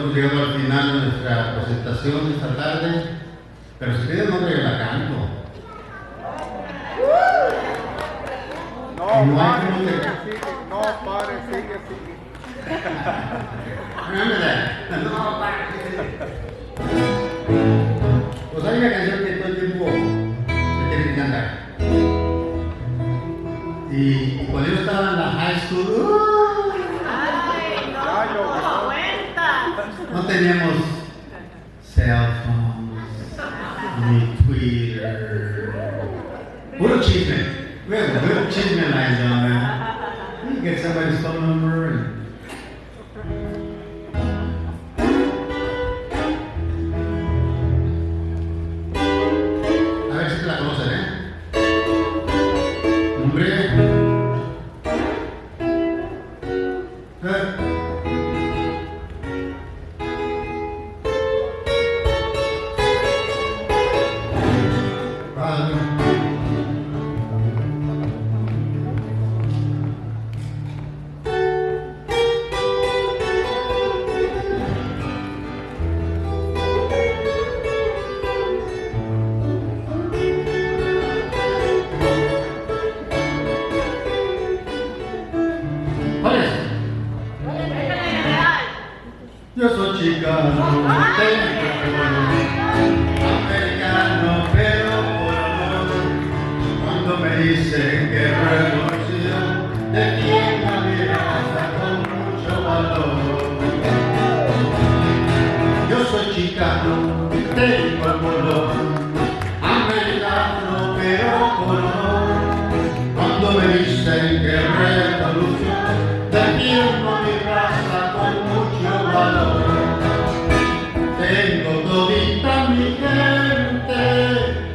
hemos llegado al final de nuestra presentación esta tarde, pero si quieren no te la canto. No, No hay pare, como sigue, que- sigue. No, pare, sigue, sigue. Ándale. Pues hay una canción que todo el tiempo se tiene que cantar. Y cuando yo estaba en la high school, Ay, no, cuenta. no teníamos cell phones, ni Twitter. Puro chisme. We had good chisme lines on there. You get somebody's phone number and a ver si te la conocen, ¿eh? Hombre. Vale. ¿Cuál es? Yo soy chicano, americano, pero por amor. Cuando me dicen que revolución, defiendo a mi raza con mucho valor. Yo soy chicano, tengo el color, americano, pero por amor. Cuando me dicen que revolución, defiendo a mi raza con mucho valor. Tengo todita mi gente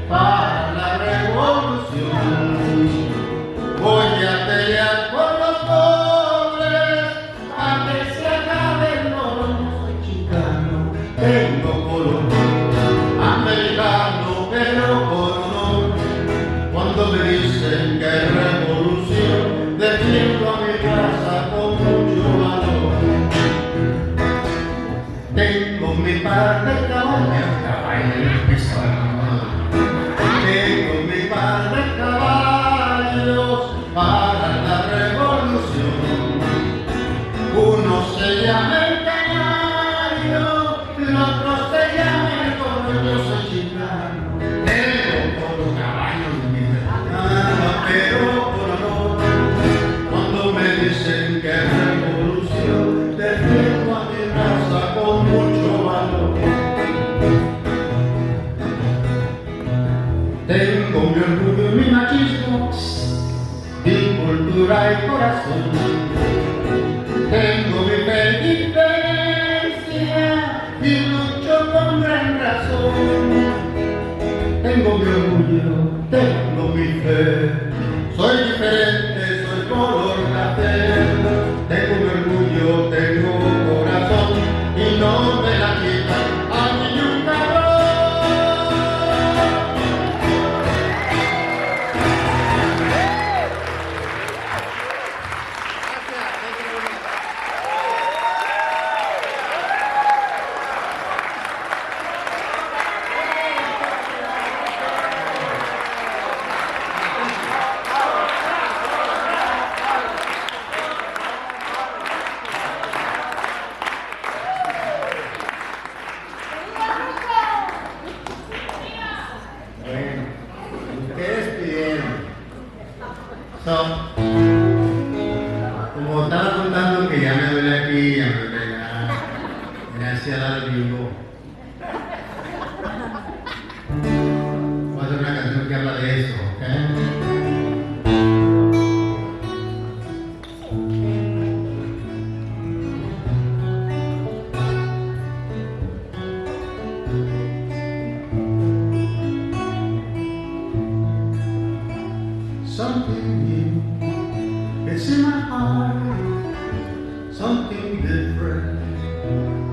para la revolución. Voy a pelear por los pobres para que se acabe el oro. Soy chicano, tengo color, americano, pero por honor. Cuando me dicen que hay revolución, defiendo a mi raza con mucho valor. Tengo mi par de caballos, tengo mi par de caballos para la revolución. Uno se llama el canario, el otro se llama el toro. Yo soy chicano, tengo por los caballos mi hermana, pero por honor. Cuando me dicen que es revolución, defiendo a mi raza con mucho valor. Tengo mi orgullo y mi machismo, mi cultura y corazón. Tengo mi fe y diferencia y lucho con gran razón. Tengo mi orgullo, tengo mi fe, soy diferente, soy color café. Tengo mi orgullo, tengo corazón y no me la quitan a mí nunca. Bueno, ustedes pidieron. Como estaba contando que ya me duele aquí, ya me duele allá, me hacía dar el vivo. Voy a hacer una canción que habla de eso, ¿ok? Something new, it's in my heart. Something different,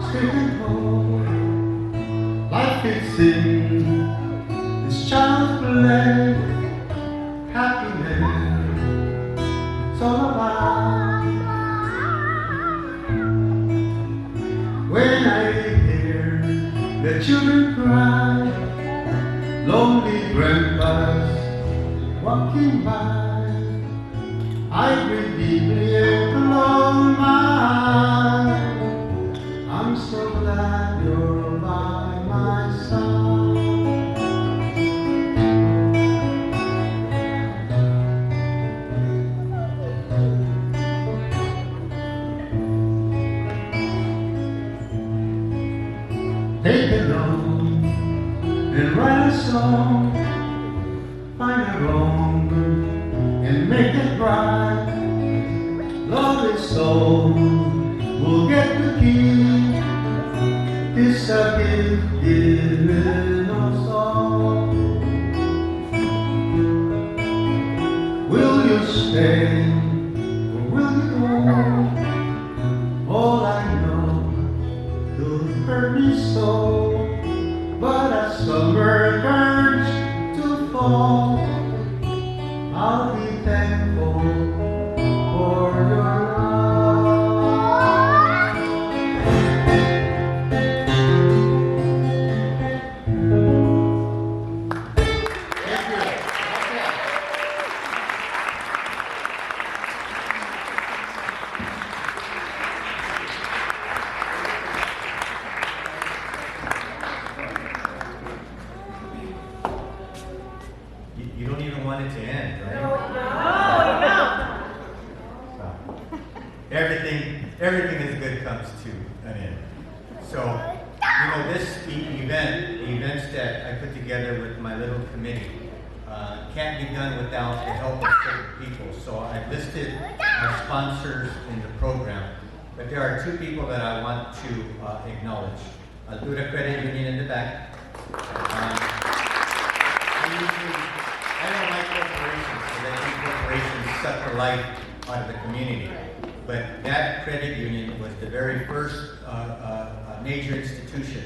speaking home. The children cry, lonely grandpas walking by. I breathe deeply and close my eyes. I'm so glad you're by my side. Take a note and write a song. Find a wrong and make it right. Love is soul, we'll get the key. It's a gift given us all. Will you stay or will you go? All I know, you'll hurt me so. But as summer turns to fall, I'll be thankful for your love. You don't even want it to end, right? Everything is good comes to an end. So, this events that I put together with my little committee, can't be done without the help of certain people. So I've listed our sponsors in the program, but there are two people that I want to acknowledge. Altura Credit Union in the back. I don't like corporations, because I think corporations suck the life out of the community. But that credit union was the very first major institution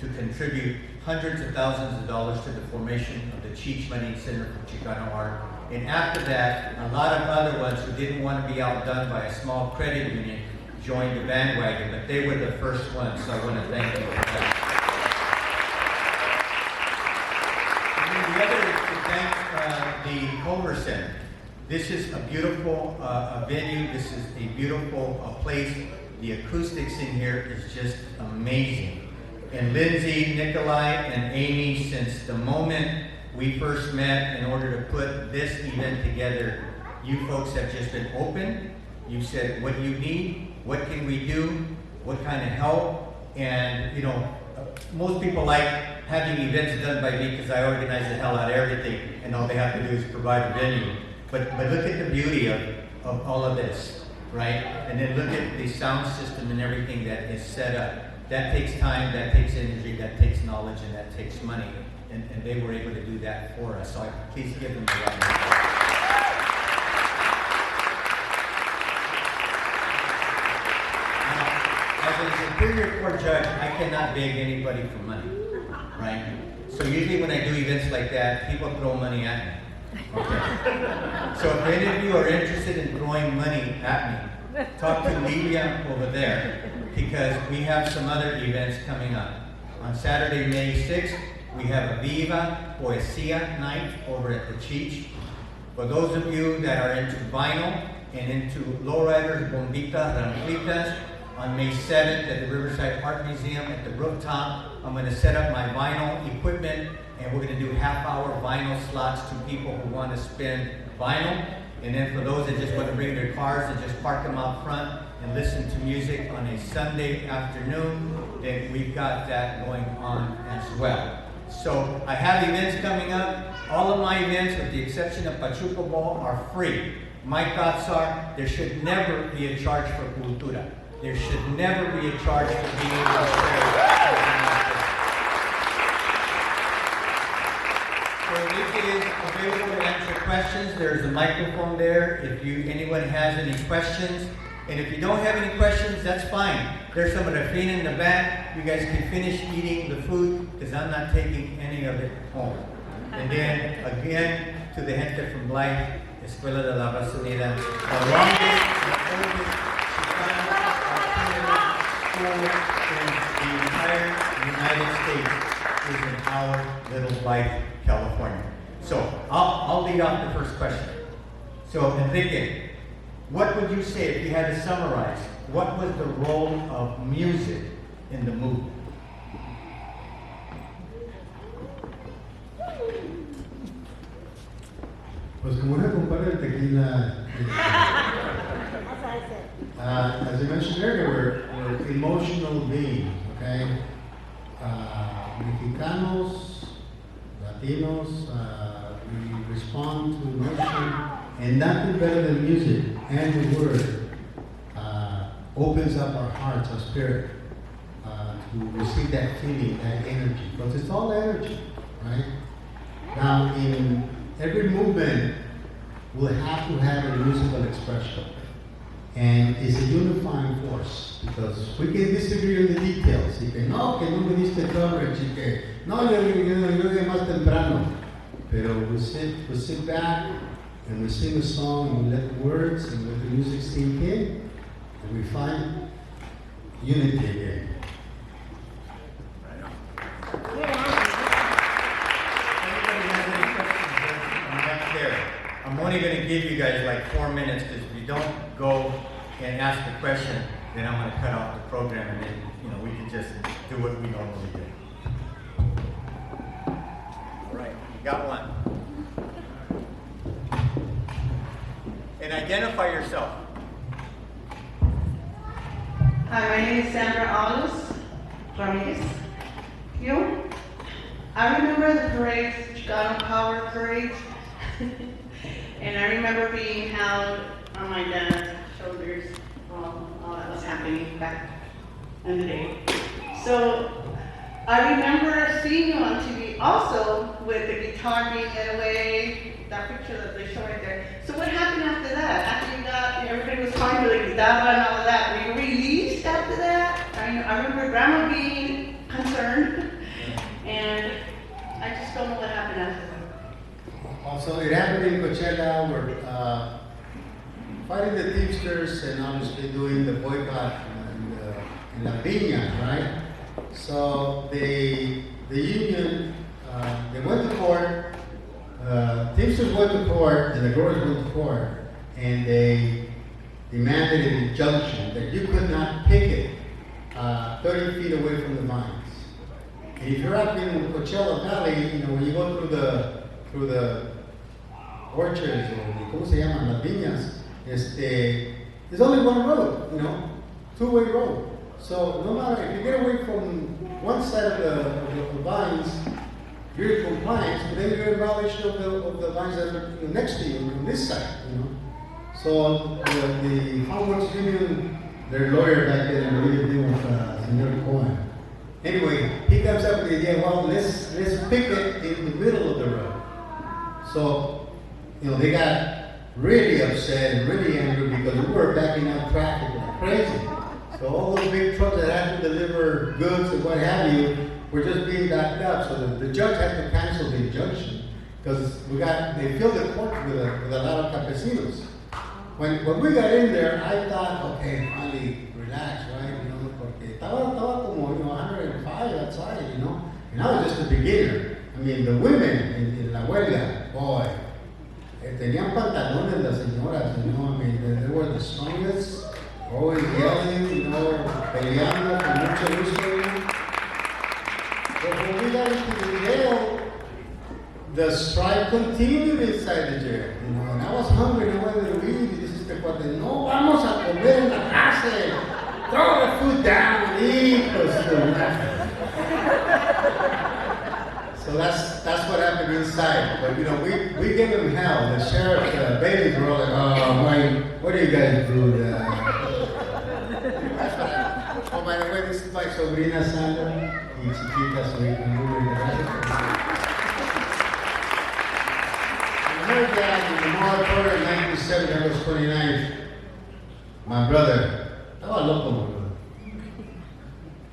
to contribute hundreds of thousands of dollars to the formation of the Cheech Money Center for Chicano Art. And after that, a lot of other ones who didn't want to be outdone by a small credit union joined the bandwagon, but they were the first ones, so I want to thank you for that. The other is to thank the Culver Center. This is a beautiful venue. This is a beautiful place. The acoustics in here is just amazing. And Lindsay, Nikolai, and Amy, since the moment we first met in order to put this event together, you folks have just been open. You said, what do you need? What can we do? What kind of help? And, most people like having events done by me because I organize the hell out of everything, and all they have to do is provide a venue. But look at the beauty of all of this, right? And then look at the sound system and everything that is set up. That takes time, that takes energy, that takes knowledge, and that takes money. And they were able to do that for us. So please give them a round of applause. As a Superior Court judge, I cannot beg anybody for money, right? So usually when I do events like that, people throw money at me. Okay. So if any of you are interested in throwing money at me, talk to Lilia over there, because we have some other events coming up. On Saturday, May 6th, we have a Viva Poesia night over at the Cheech. For those of you that are into vinyl and into lowriders, bombitas, ramplitas, on May 7th at the Riverside Art Museum at the rooftop, I'm going to set up my vinyl equipment, and we're going to do half-hour vinyl slots to people who want to spin vinyl. And then for those that just want to bring their cars and just park them out front and listen to music on a Sunday afternoon, then we've got that going on as well. So I have events coming up. All of my events, with the exception of Pachuco Ball, are free. My thoughts are there should never be a charge for cultura. There should never be a charge for being able to share. So Enrique is available to answer questions. There's a microphone there if anyone has any questions. And if you don't have any questions, that's fine. There's some Rafina in the back. You guys can finish eating the food, because I'm not taking any of it home. And then, again, to the gente from Blythe, Escuela de la Raza Unida, the longest and oldest Chicano alternative school in the entire United States. like California. So I'll lead off the first question. So Enrique, what would you say if you had to summarize? What was the role of music in the movement? Pues como una compara el tequila, as I mentioned earlier, we're emotional beings, okay? Mexicanos, Latinos, we respond to emotion, and nothing better than music and the word opens up our hearts, our spirit, to receive that feeling, that energy, because it's all energy, right? Now, in every movement will have to have a musical expression. And it's a unifying force, because we can disagree on the details. Y que no me diste coverage, y que no, yo llegué más temprano. Pero we sit back and we sing a song and we let the words and let the music sink in, and we find unity again. I'm only going to give you guys like 4 minutes, because if you don't go and ask the question, then I'm going to cut off the program, and then we can just do what we normally do. All right, you got one. And identify yourself. Hi, my name is Sandra Ramirez. You? I remember the parades, Chicano Power Parade. And I remember being held on my dad's shoulders while all that was happening back in the day. So I remember seeing you on TV also with the guitar being led away, that picture that they show right there. So what happened after that? After you got, everybody was calling for the guitarra and all of that. Were you released after that? I remember Grandma being concerned, and I just don't know what happened after that. Also, it happened in Coachella. We're fighting the Teamsters and obviously doing the boycott in La Piña, right? So the union, they went to court, Teamsters went to court, and the growers went to court, and they demanded an injunction that you could not picket 30 feet away from the vines. And if you're up in Coachella Valley, when you go through the orchards, or ¿cómo se llaman? Las viñas, there's only one road, two-way road. So no matter, if you get away from one side of the vines, you're in compliance, but then you're in violation of the vines that are next to you on this side, So the Farmers Union, their lawyer back then, I really deal with Senor Cohen. Anyway, he comes up with the idea, well, let's pick it in the middle of the road. So, they got really upset and really angry because we were backing up traffic like crazy. So all those big trucks that had to deliver goods and what have you were just being backed up. So the judge had to cancel the injunction because they filled the court with a lot of campesinos. When we got in there, I thought, okay, finally relax, right? Porque estaba como 105 outside, and I was just a beginner. I mean, the women in la huelga, boy, tenían pantalones las señoras, I mean, they were the strongest, always yelling, peleando con mucho gusto. But when we got into the jail, the strike continued inside the jail, and I was hungry, and I wanted to eat. Y dice este cuate, no vamos a comer en la cárcel. Throw the food down and eat. So that's what happened inside. But we gave them hell. The sheriff, the babies were all like, oh, what do you guys do? That's what happened. Oh, by the way, this is my sobrina Sandra. Y chiquita, su hija. Her dad, in the Memorial Court in 1970, August 29th, my brother, estaba loco, my brother.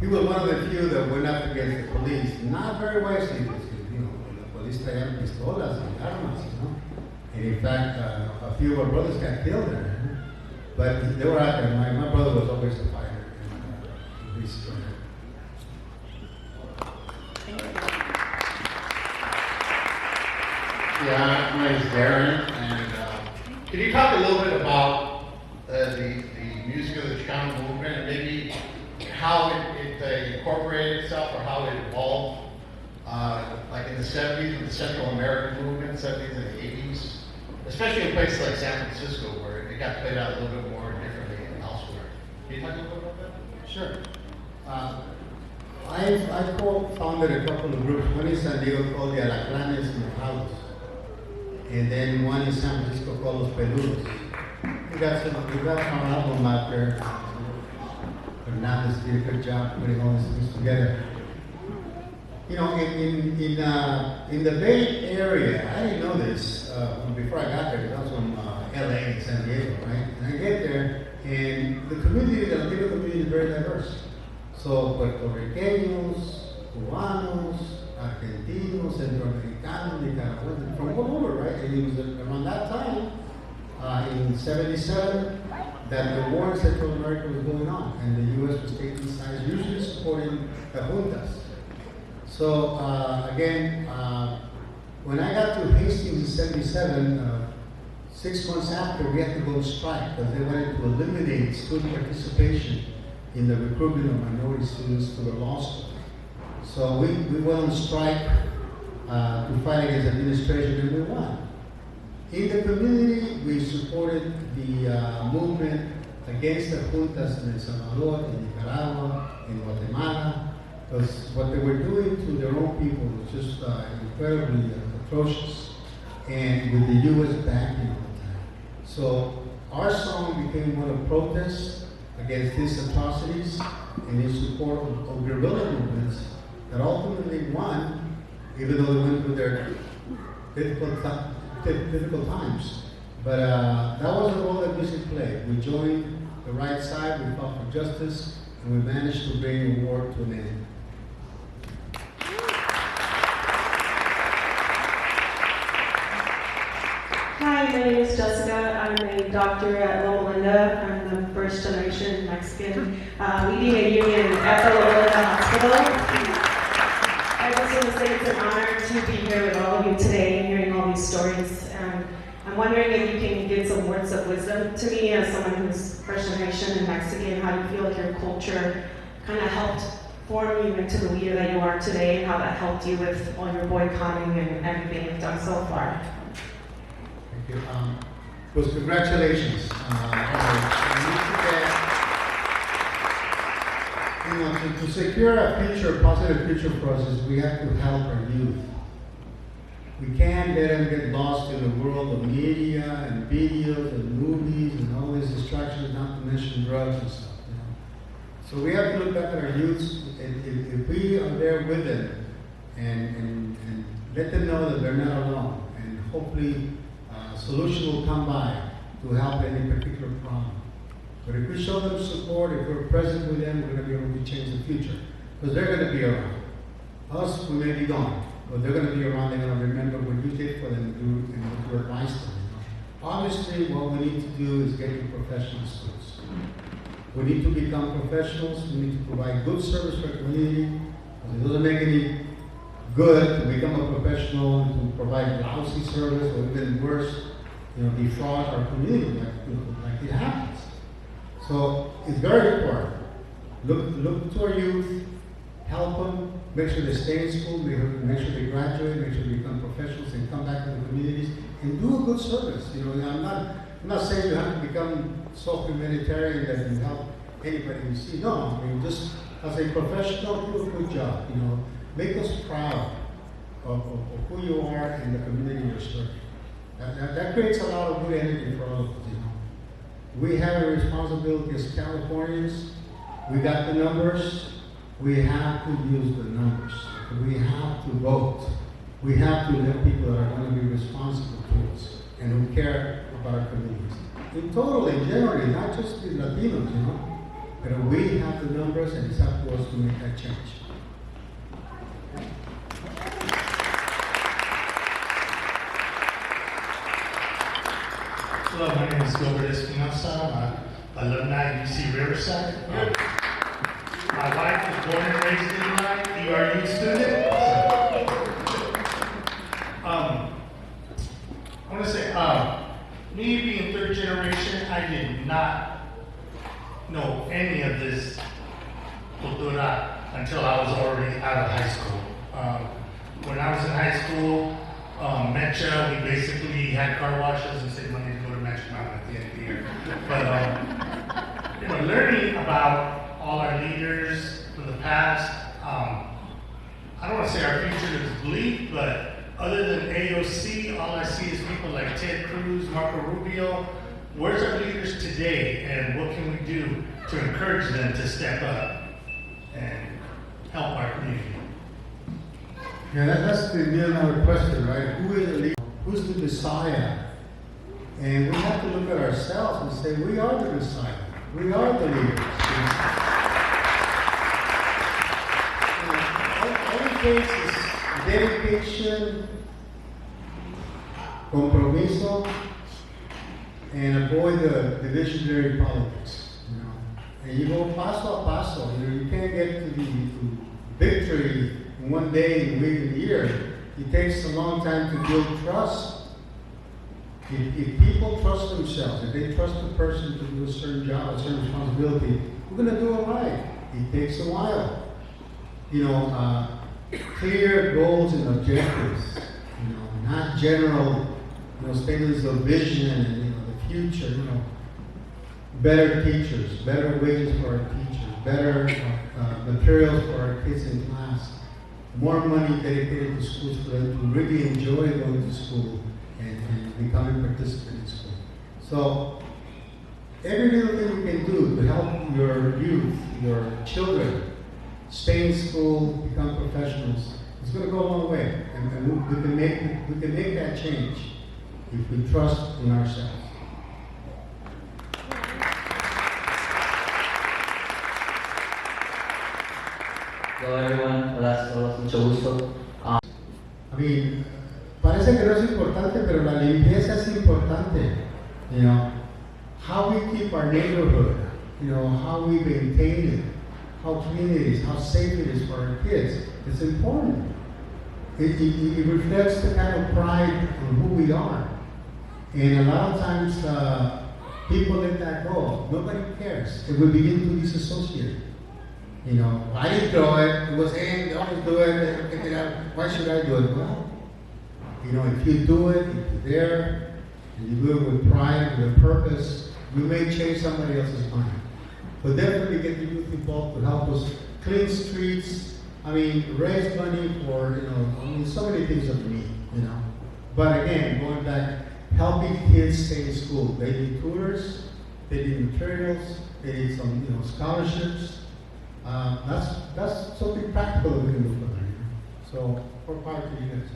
He was one of the few that went up against the police, not very wisely, because, the police traían pistolas and armas, And in fact, a few of our brothers got killed there. But they were out there. My brother was always a fighter. And, he's, Yeah, my name is Darren, and can you talk a little bit about the music of the Chicano movement and maybe how it incorporated itself or how it evolved, like in the 70s with the Central American movement, 70s and 80s, especially in places like San Francisco where it got played out a little bit more differently than elsewhere. Can you talk a little bit about that? Sure. I co-founded a couple of groups. One in San Diego called the Alacranes Mojados, and then one in San Francisco called Los Peludos. We got some album out there. Hernandez did a good job putting all these things together. You know, in the Bay Area, I didn't know this before I got there, because I was from LA and San Diego, right? And I get there, and the community, the Latino community is very diverse. So, Puerto Ricanos, Cubanos, Argentinos, Centroamericanos, Nicaraguans, from all over, right? And it was around that time, in 77, that the war in Central America was going on, and the U.S. was taking sides, usually supporting the juntas. So, again, when I got to Hastings in 77, 6 months after, we had to go on strike because they wanted to eliminate student participation in the recruitment of minority students to the law school. So we went on strike to fight against administration, and we won. In the community, we supported the movement against the juntas in El Salvador, in Nicaragua, in Guatemala, because what they were doing to their own people was just incredibly atrocious, and with the U.S. backing all the time. So our song became one of protests against these atrocities and in support of guerrilla movements that ultimately won, even though they went through their difficult times. But that was the role that music played. We joined the right side, we fought for justice, and we managed to bring the war to an end. Hi, my name is Jessica. I'm a doctor at Loma Linda. I'm the first generation Mexican leading a union at the Loma Linda Hospital. I just want to say it's an honor to be here with all of you today and hearing all these stories. And I'm wondering if you can give some words of wisdom to me as someone who's first generation and Mexican. How do you feel like your culture kind of helped form you into the leader that you are today, and how that helped you with all your boycotting and everything you've done so far? Thank you. Well, congratulations. To secure a future, positive future for us, is we have to help our youth. We can't let them get lost in the world of media and videos and movies and all these distractions, not to mention drugs and stuff. You know? So we have to look back at our youths. If we are there with them and let them know that they're not alone, and hopefully a solution will come by to help any particular problem. But if we show them support, if we're present with them, we're going to be able to change the future. Because they're going to be around. Us, we may be gone, but they're going to be around. They're going to remember what you did for them and what you advised them. Obviously, what we need to do is get to professional schools. We need to become professionals. We need to provide good service for the community. It doesn't make any good to become a professional and to provide lousy service, or even worse, defraud our community like it happens. So it's very important. Look to our youth, help them, make sure they stay in school, make sure they graduate, make sure they become professionals and come back to the communities and do a good service. I'm not saying you have to become so humanitarian that you help anybody you see. No, just as a professional, do a good job. Make us proud of who you are and the community you're serving. That creates a lot of good energy for all of us. We have a responsibility as Californians. We got the numbers. We have to use the numbers. We have to vote. We have to let people that are going to be responsible to us and who care about our communities. In total, in general, not just the Latinos, but we have the numbers, and it's up to us to make that change. Hello, my name is Gilbert Espinosa. I'm an alumni of UC Riverside. My wife was born and raised in Illinois, ERU student. me being third generation, I did not know any of this cultura until I was already out of high school. When I was in high school, Mecha, we basically had car washes and saved money to go to Mecha Mountain at the end of the year. But, you know, learning about all our leaders from the past, I don't want to say our future is bleak, but other than AOC, all I see is people like Ted Cruz, Marco Rubio. Where's our leaders today, and what can we do to encourage them to step up and help our community? Yeah, that's the million-dollar question, right? Who is the leader? Who's the Messiah? And we have to look at ourselves and say, we are the Messiah. We are the leaders. All it takes is dedication, compromiso, and avoid the divisionary politics. You know, and you go paso a paso. You can't get to victory in one day, in a week, in a year. It takes a long time to build trust. If people trust themselves, if they trust the person to do a certain job, a certain responsibility, we're going to do it right. It takes a while. You know, clear goals and objectives. You know, not general, statements of vision and the future. You know, better teachers, better wages for our teachers, better materials for our kids in class, more money dedicated to schools for them to really enjoy going to school and becoming participants in school. So every little thing we can do to help your youth, your children, stay in school, become professionals, it's going to go a long way. And we can make that change if we trust in ourselves. Hello everyone, hola, mucho gusto. I mean, parece que no es importante, pero la limpieza es importante. You know, how we keep our neighborhood, how we maintain it, how clean it is, how safe it is for our kids. It's important. It reflects the kind of pride of who we are. And a lot of times, people let that go. Nobody cares. And we begin to disassociate. I didn't do it. It was him. They always do it. They pick it up. Why should I do it? Well, if you do it, if you're there, and you do it with pride, with a purpose, you may change somebody else's mind. But definitely get the youth involved to help us clean streets. Raise money for, so many things that we need, But again, going back, helping kids stay in school. They need tutors, they need materials, they need some, scholarships. That's something practical that we can do for them. So, more power to you guys.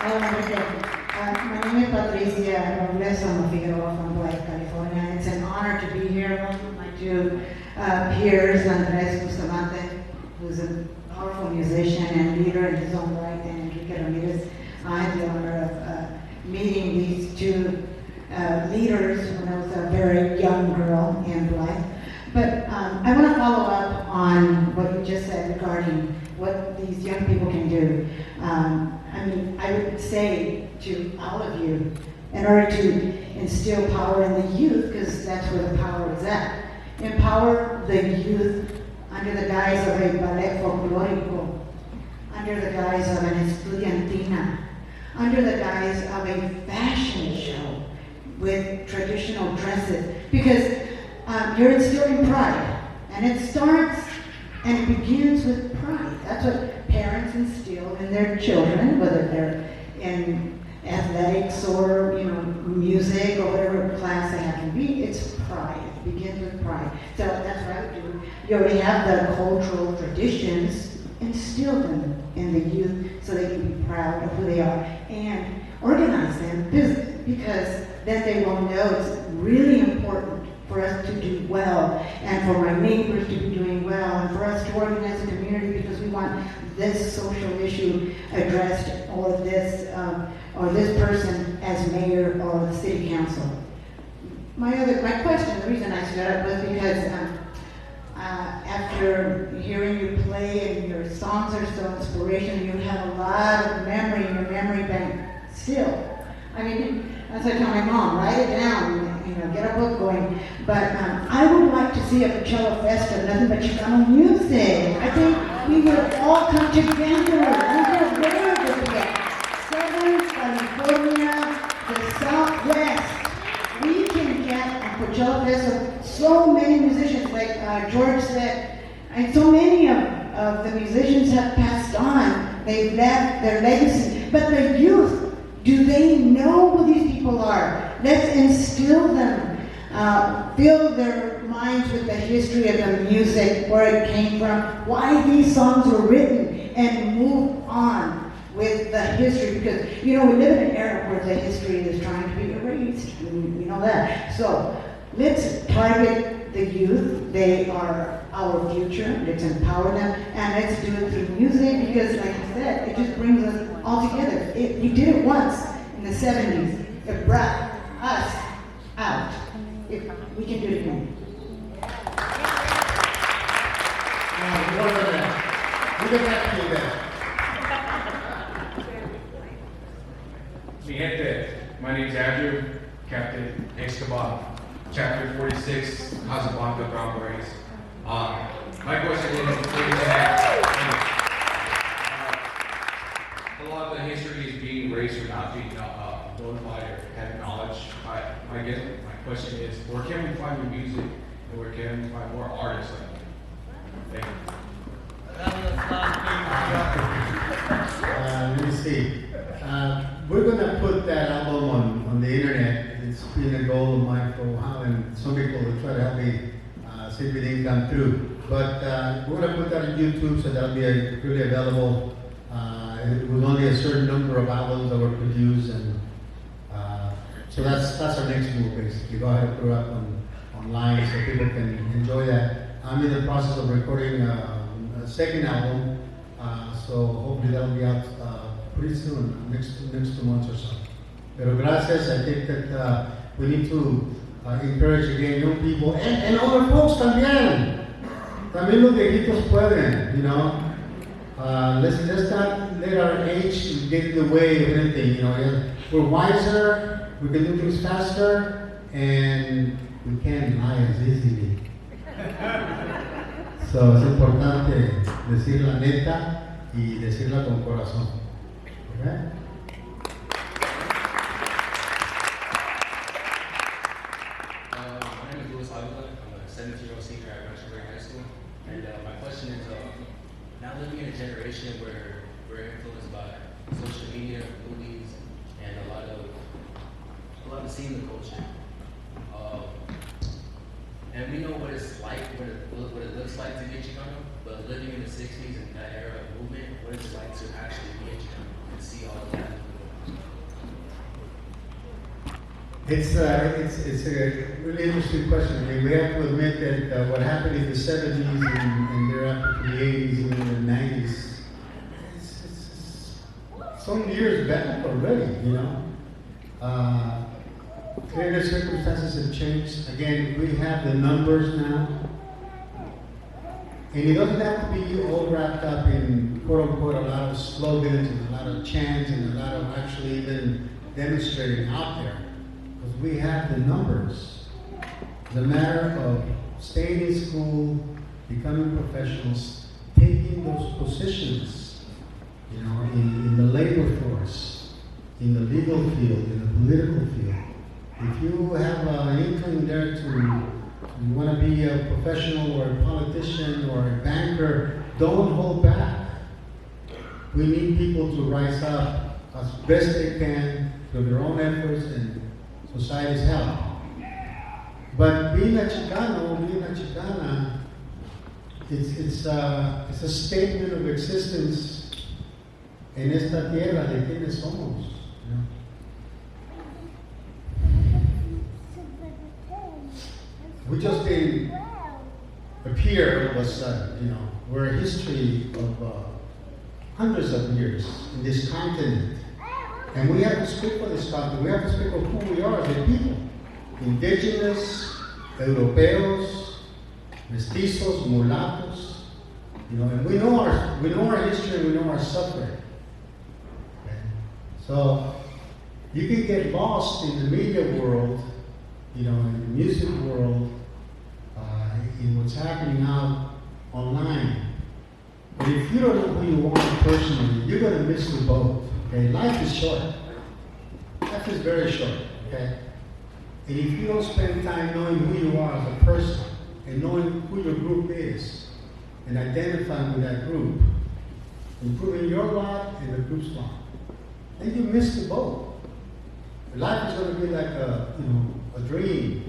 My name is Patricia Robles. I'm a Figueroa from Blythe, California. It's an honor to be here with my two peers, Andres Bustamante, who's a powerful musician and leader in his own right, and Enrique Ramirez. I had the honor of meeting these two leaders when I was a very young girl in Blythe. But I want to follow up on what you just said regarding what these young people can do. I would say to all of you, in order to instill power in the youth, because that's where the power is at, empower the youth under the guise of a ballet folklorico, under the guise of an estudiantina, under the guise of a fashion show with traditional dresses, because you're instilling pride, and it starts and it begins with pride. That's what parents instill in their children, whether they're in athletics or music or whatever class they have to be. It's pride. It begins with pride. So that's what I would do. You already have the cultural traditions. Instill them in the youth so they can be proud of who they are and organize them, because then they will know it's really important for us to do well, and for my neighbors to be doing well, and for us to organize a community because we want this social issue addressed, or this person as mayor or the city council. My question, the reason I stood up was because after hearing you play and your songs are so inspirational, you have a lot of memory in your memory bank still. I mean, that's what I tell my mom, write it down, you know, get a book going. But I would like to see a Coachella Fest of nothing but Chicano music. I think we would all come together. We would where would we get? Southern California, the Southwest. We can get a Coachella Fest of so many musicians, like George said, and so many of the musicians have passed on. They've left their legacy. But the youth, do they know who these people are? Let's instill them. Fill their minds with the history of the music, where it came from, why these songs were written, and move on with the history. Because, you know, we live in an era where the history is trying to be erased. We know that. So let's target the youth. They are our future. Let's empower them, and let's do it through music, because like I said, it just brings us all together. We did it once in the 70s. It brought us out. We can do it again. More than that. We'll get back to you then. Mi gente, my name's Andrew, Captain Escobar, Chapter 46, Casablanca Ground Berets. My question is a lot of the history is being erased or not being notified or having knowledge. I guess my question is, where can we find new music, and where can we find more artists like that? Thank you. Let me see. We're going to put that album on the internet. It's been a goal of mine for a while, and some people will try to help me see if it didn't come through. But we're going to put that on YouTube, so that'll be really available. It was only a certain number of albums that were produced, and so that's our next move, basically. Go ahead and put it up online so people can enjoy that. I'm in the process of recording a second album, so hopefully that'll be out pretty soon, next 2 months or so. Pero gracias. I think that we need to encourage again young people and older folks también. También los viejitos pueden, you know. Let's not let our age get in the way of anything, you know. We're wiser, we can do things faster, and we can't lie as easily. So es importante decir la neta y decirla con corazón. Okay? My name is Luis Avila. I'm a 17-year-old senior at Rancho High School. And my question is, now living in a generation where we're influenced by social media, movies, and a lot of seeing the culture. And we know what it's like, what it looks like to be a Chicano, but living in the 60s and that era of movement, what is it like to actually be a Chicano and see all of that? It's a really interesting question. I mean, we have to admit that what happened in the 70s and thereafter to the 80s and the 90s, it's some years back already, you know. Clearly, circumstances have changed. Again, we have the numbers now. And it doesn't have to be all wrapped up in, quote unquote, a lot of slogans and a lot of chants and a lot of actually even demonstrating out there. Because we have the numbers. It's a matter of staying in school, becoming professionals, taking those positions, you know, in the labor force, in the legal field, in the political field. If you have an inkling there you want to be a professional or a politician or a banker, don't hold back. We need people to rise up as best they can through their own efforts and society's help. But being a Chicano, being a Chicana, it's a statement of existence en esta tierra de quienes somos. You know? We just didn't appear all of a sudden, you know. We're a history of hundreds of years in this continent. And we have to speak for this continent. We have to speak of who we are as a people. Indigenous, Europeos, mestizos, mulatos, and we know our history, we know our suffering. Okay? So you can get lost in the media world, in the music world, in what's happening out online. But if you don't know who you are personally, you're going to miss the boat. Okay, life is short. Life is very short. Okay, and if you don't spend time knowing who you are as a person and knowing who your group is and identifying with that group, improving your lot and the group's lot, then you miss the boat. Life is going to be like a dream.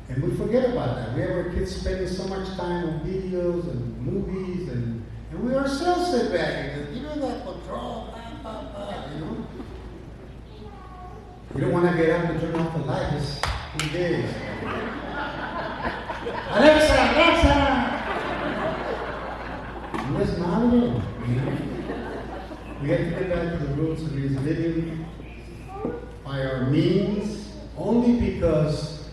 And we forget about that. We have our kids spending so much time on videos and movies, and we ourselves sit back and give me that control, You don't want to get up and turn off the light. It's too big. Alexa, Alexa! No es malo. We have to get back to the roots of these living by our means only because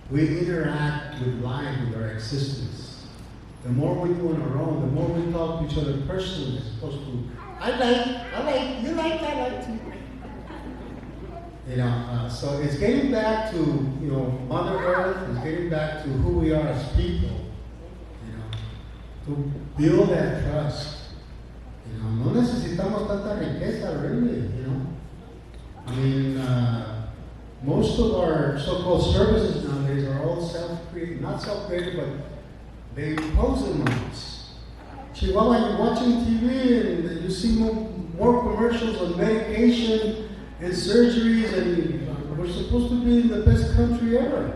we interact with life, with our existence. The more we do on our own, the more we talk to each other personally, as opposed to, I like, you like, I like too. So it's getting back to, Mother Earth, it's getting back to who we are as people, to build that trust. No necesitamos tanta riqueza, really, I mean, most of our so-called services nowadays are all self-created, not self-created, but they impose them on us. Chihuahua, you're watching TV and you see more commercials on medication and surgeries, and we're supposed to be in the best country ever.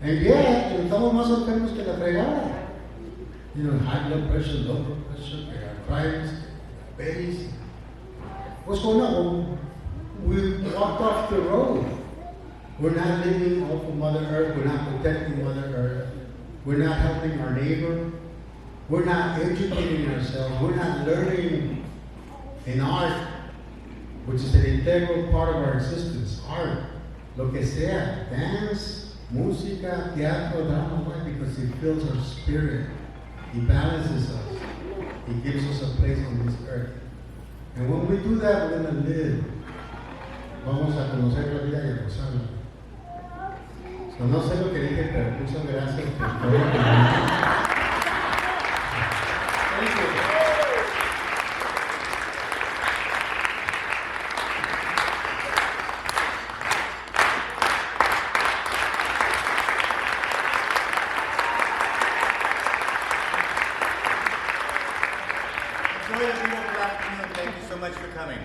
And yet, estamos más enfermos que la fregada. High blood pressure, low blood pressure, crimes, diabetes. What's going on? We walked off the road. We're not living off of Mother Earth. We're not protecting Mother Earth. We're not helping our neighbor. We're not educating ourselves. We're not learning in art, which is an integral part of our existence. Art, lo que sea, dance, música, teatro, drama, why? Because it fills our spirit. It balances us. It gives us a place on this earth. And when we do that, we're going to live. Vamos a conocer la vida y a gozarla. So, no sé lo que dije, pero muchas gracias por todo. Thank you. Enjoy the beautiful afternoon. Thank you so much for coming.